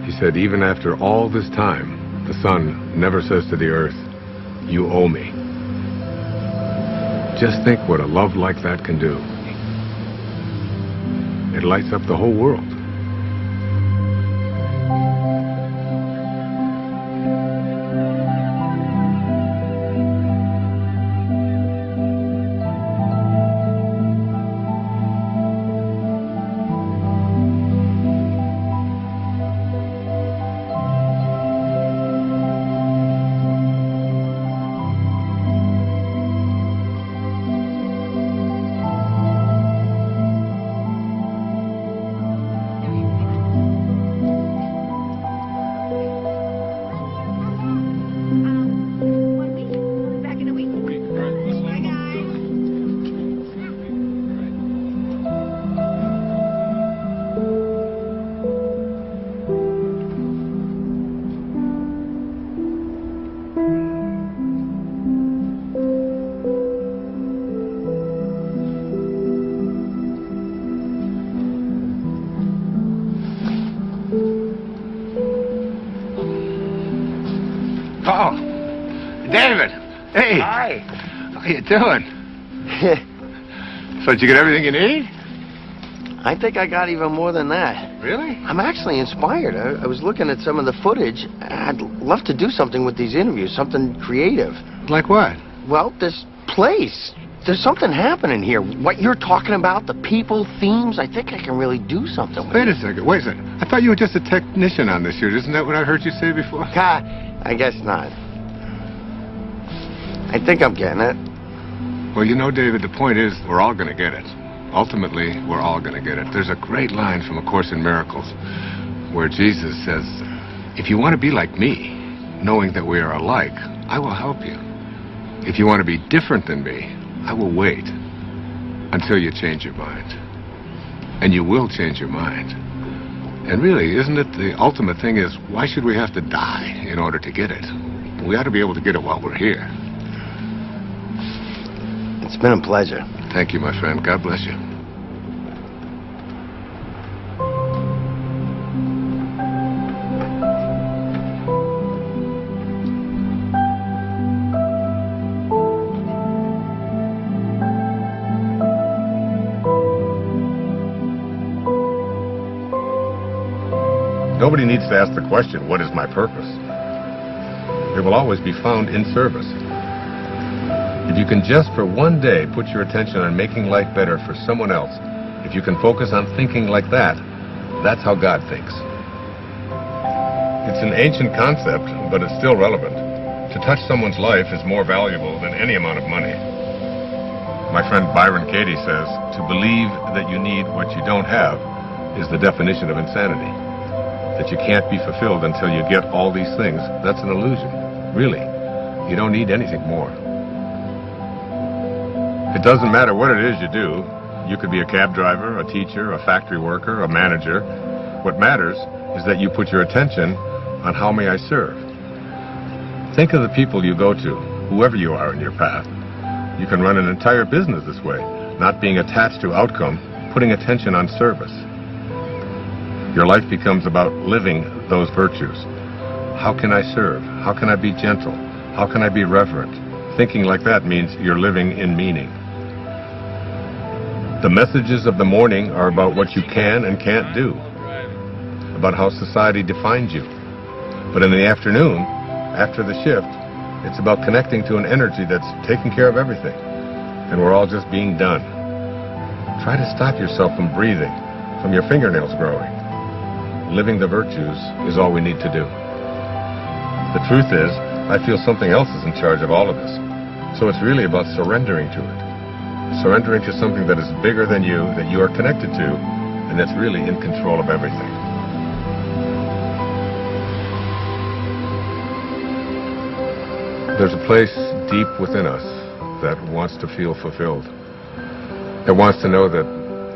He said, even after all this time, the sun never says to the earth, you owe me. Just think what a love like that can do. It lights up the whole world. Oh, David. Hey. Hi. How you doing? So did you get everything you need? I think I got even more than that. Really? I'm actually inspired. I was looking at some of the footage. I'd love to do something with these interviews, something creative. Like what? Well, this place. There's something happening here. What you're talking about, the people, themes, I think I can really do something with Wait a second. I thought you were just a technician on this shoot. Isn't that what I heard you say before? I guess not. I think I'm getting it. Well, you know, David, the point is we're all going to get it. Ultimately, we're all going to get it. There's a great line from A Course in Miracles where Jesus says, if you want to be like me, knowing that we are alike, I will help you. If you want to be different than me, I will wait until you change your mind. And you will change your mind. And really, isn't it the ultimate thing is, why should we have to die in order to get it? We ought to be able to get it while we're here. It's been a pleasure. Thank you, my friend. God bless you. Nobody needs to ask the question, what is my purpose? It will always be found in service. If you can just for one day put your attention on making life better for someone else, if you can focus on thinking like that, that's how God thinks. It's an ancient concept, but it's still relevant. To touch someone's life is more valuable than any amount of money. My friend Byron Katie says, to believe that you need what you don't have is the definition of insanity. That you can't be fulfilled until you get all these things, that's an illusion. Really, you don't need anything more. It doesn't matter what it is you do, You could be a cab driver, a teacher, a factory worker, a manager. What matters is that you put your attention on how may I serve. Think of the people you go to, whoever you are in your path. You can run an entire business this way, not being attached to outcome, putting attention on service. Your life becomes about living those virtues. How can I serve? How can I be gentle? How can I be reverent? Thinking like that means you're living in meaning. The messages of the morning are about what you can and can't do, about how society defines you. But in the afternoon, after the shift, it's about connecting to an energy that's taking care of everything, and we're all just being done. Try to stop yourself from breathing, from your fingernails growing. Living the virtues is all we need to do. The truth is, I feel something else is in charge of all of this. So it's really about surrendering to it. Surrendering to something that is bigger than you, that you are connected to, and that's really in control of everything. There's a place deep within us that wants to feel fulfilled. It wants to know that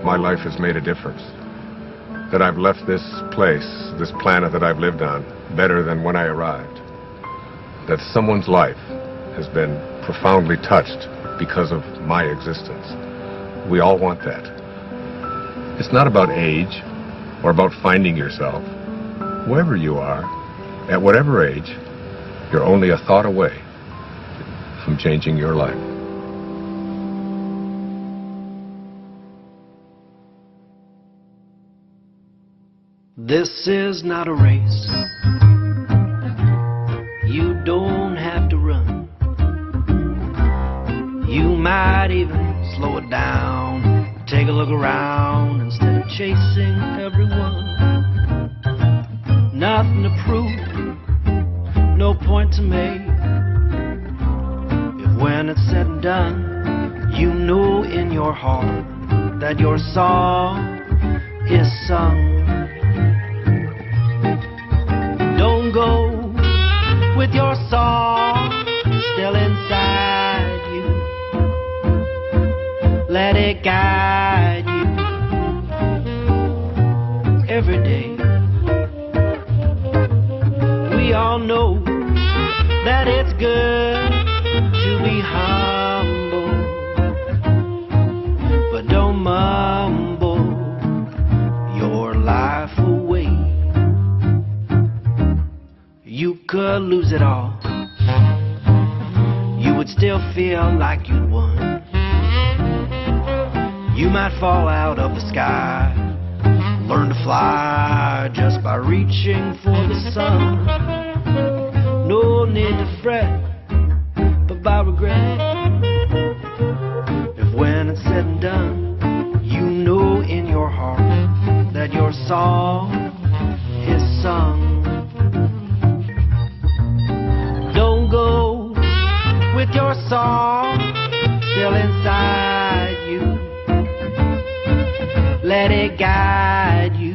my life has made a difference. That I've left this place, this planet that I've lived on, better than when I arrived. That someone's life has been profoundly touched because of my existence. We all want that. It's not about age or about finding yourself. Whoever you are, at whatever age, you're only a thought away from changing your life. This is not a race. You don't have to run. You might even slow it down. Take a look around instead of chasing everyone. Nothing to prove, no point to make. If when it's said and done, you know in your heart that your song is sung. Don't go with your song still inside you. Let it guide you every day. We all know that it's good to be humble, but don't mumble your life away. You could lose it all. You would still feel like you'd won. You might fall out of the sky, learn to fly just by reaching for the sun. No need to fret, but by regret. If when it's said and done, you know in your heart that your song is sung. Don't go with your song still inside you. Let it guide you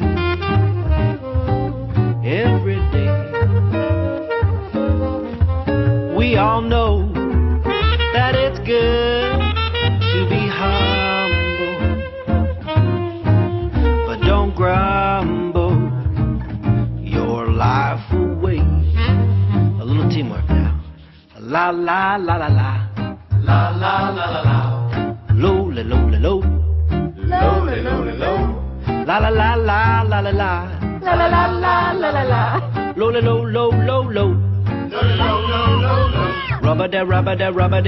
every day. We all know that it's good to be humble, but don't grumble your life away. A little teamwork now. La la la la la. La la la la la. Low la low la low. Low la low la low. La la la la la la la. La la la la la la la. Low la low low low low. Low la low low low low. Rubber da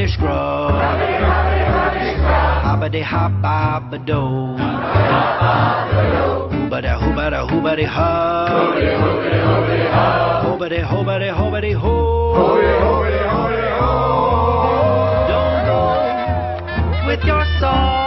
scrub. Hobba de hobba do. Hooba da hooba de hub. Hooba de ho. Don't go with your song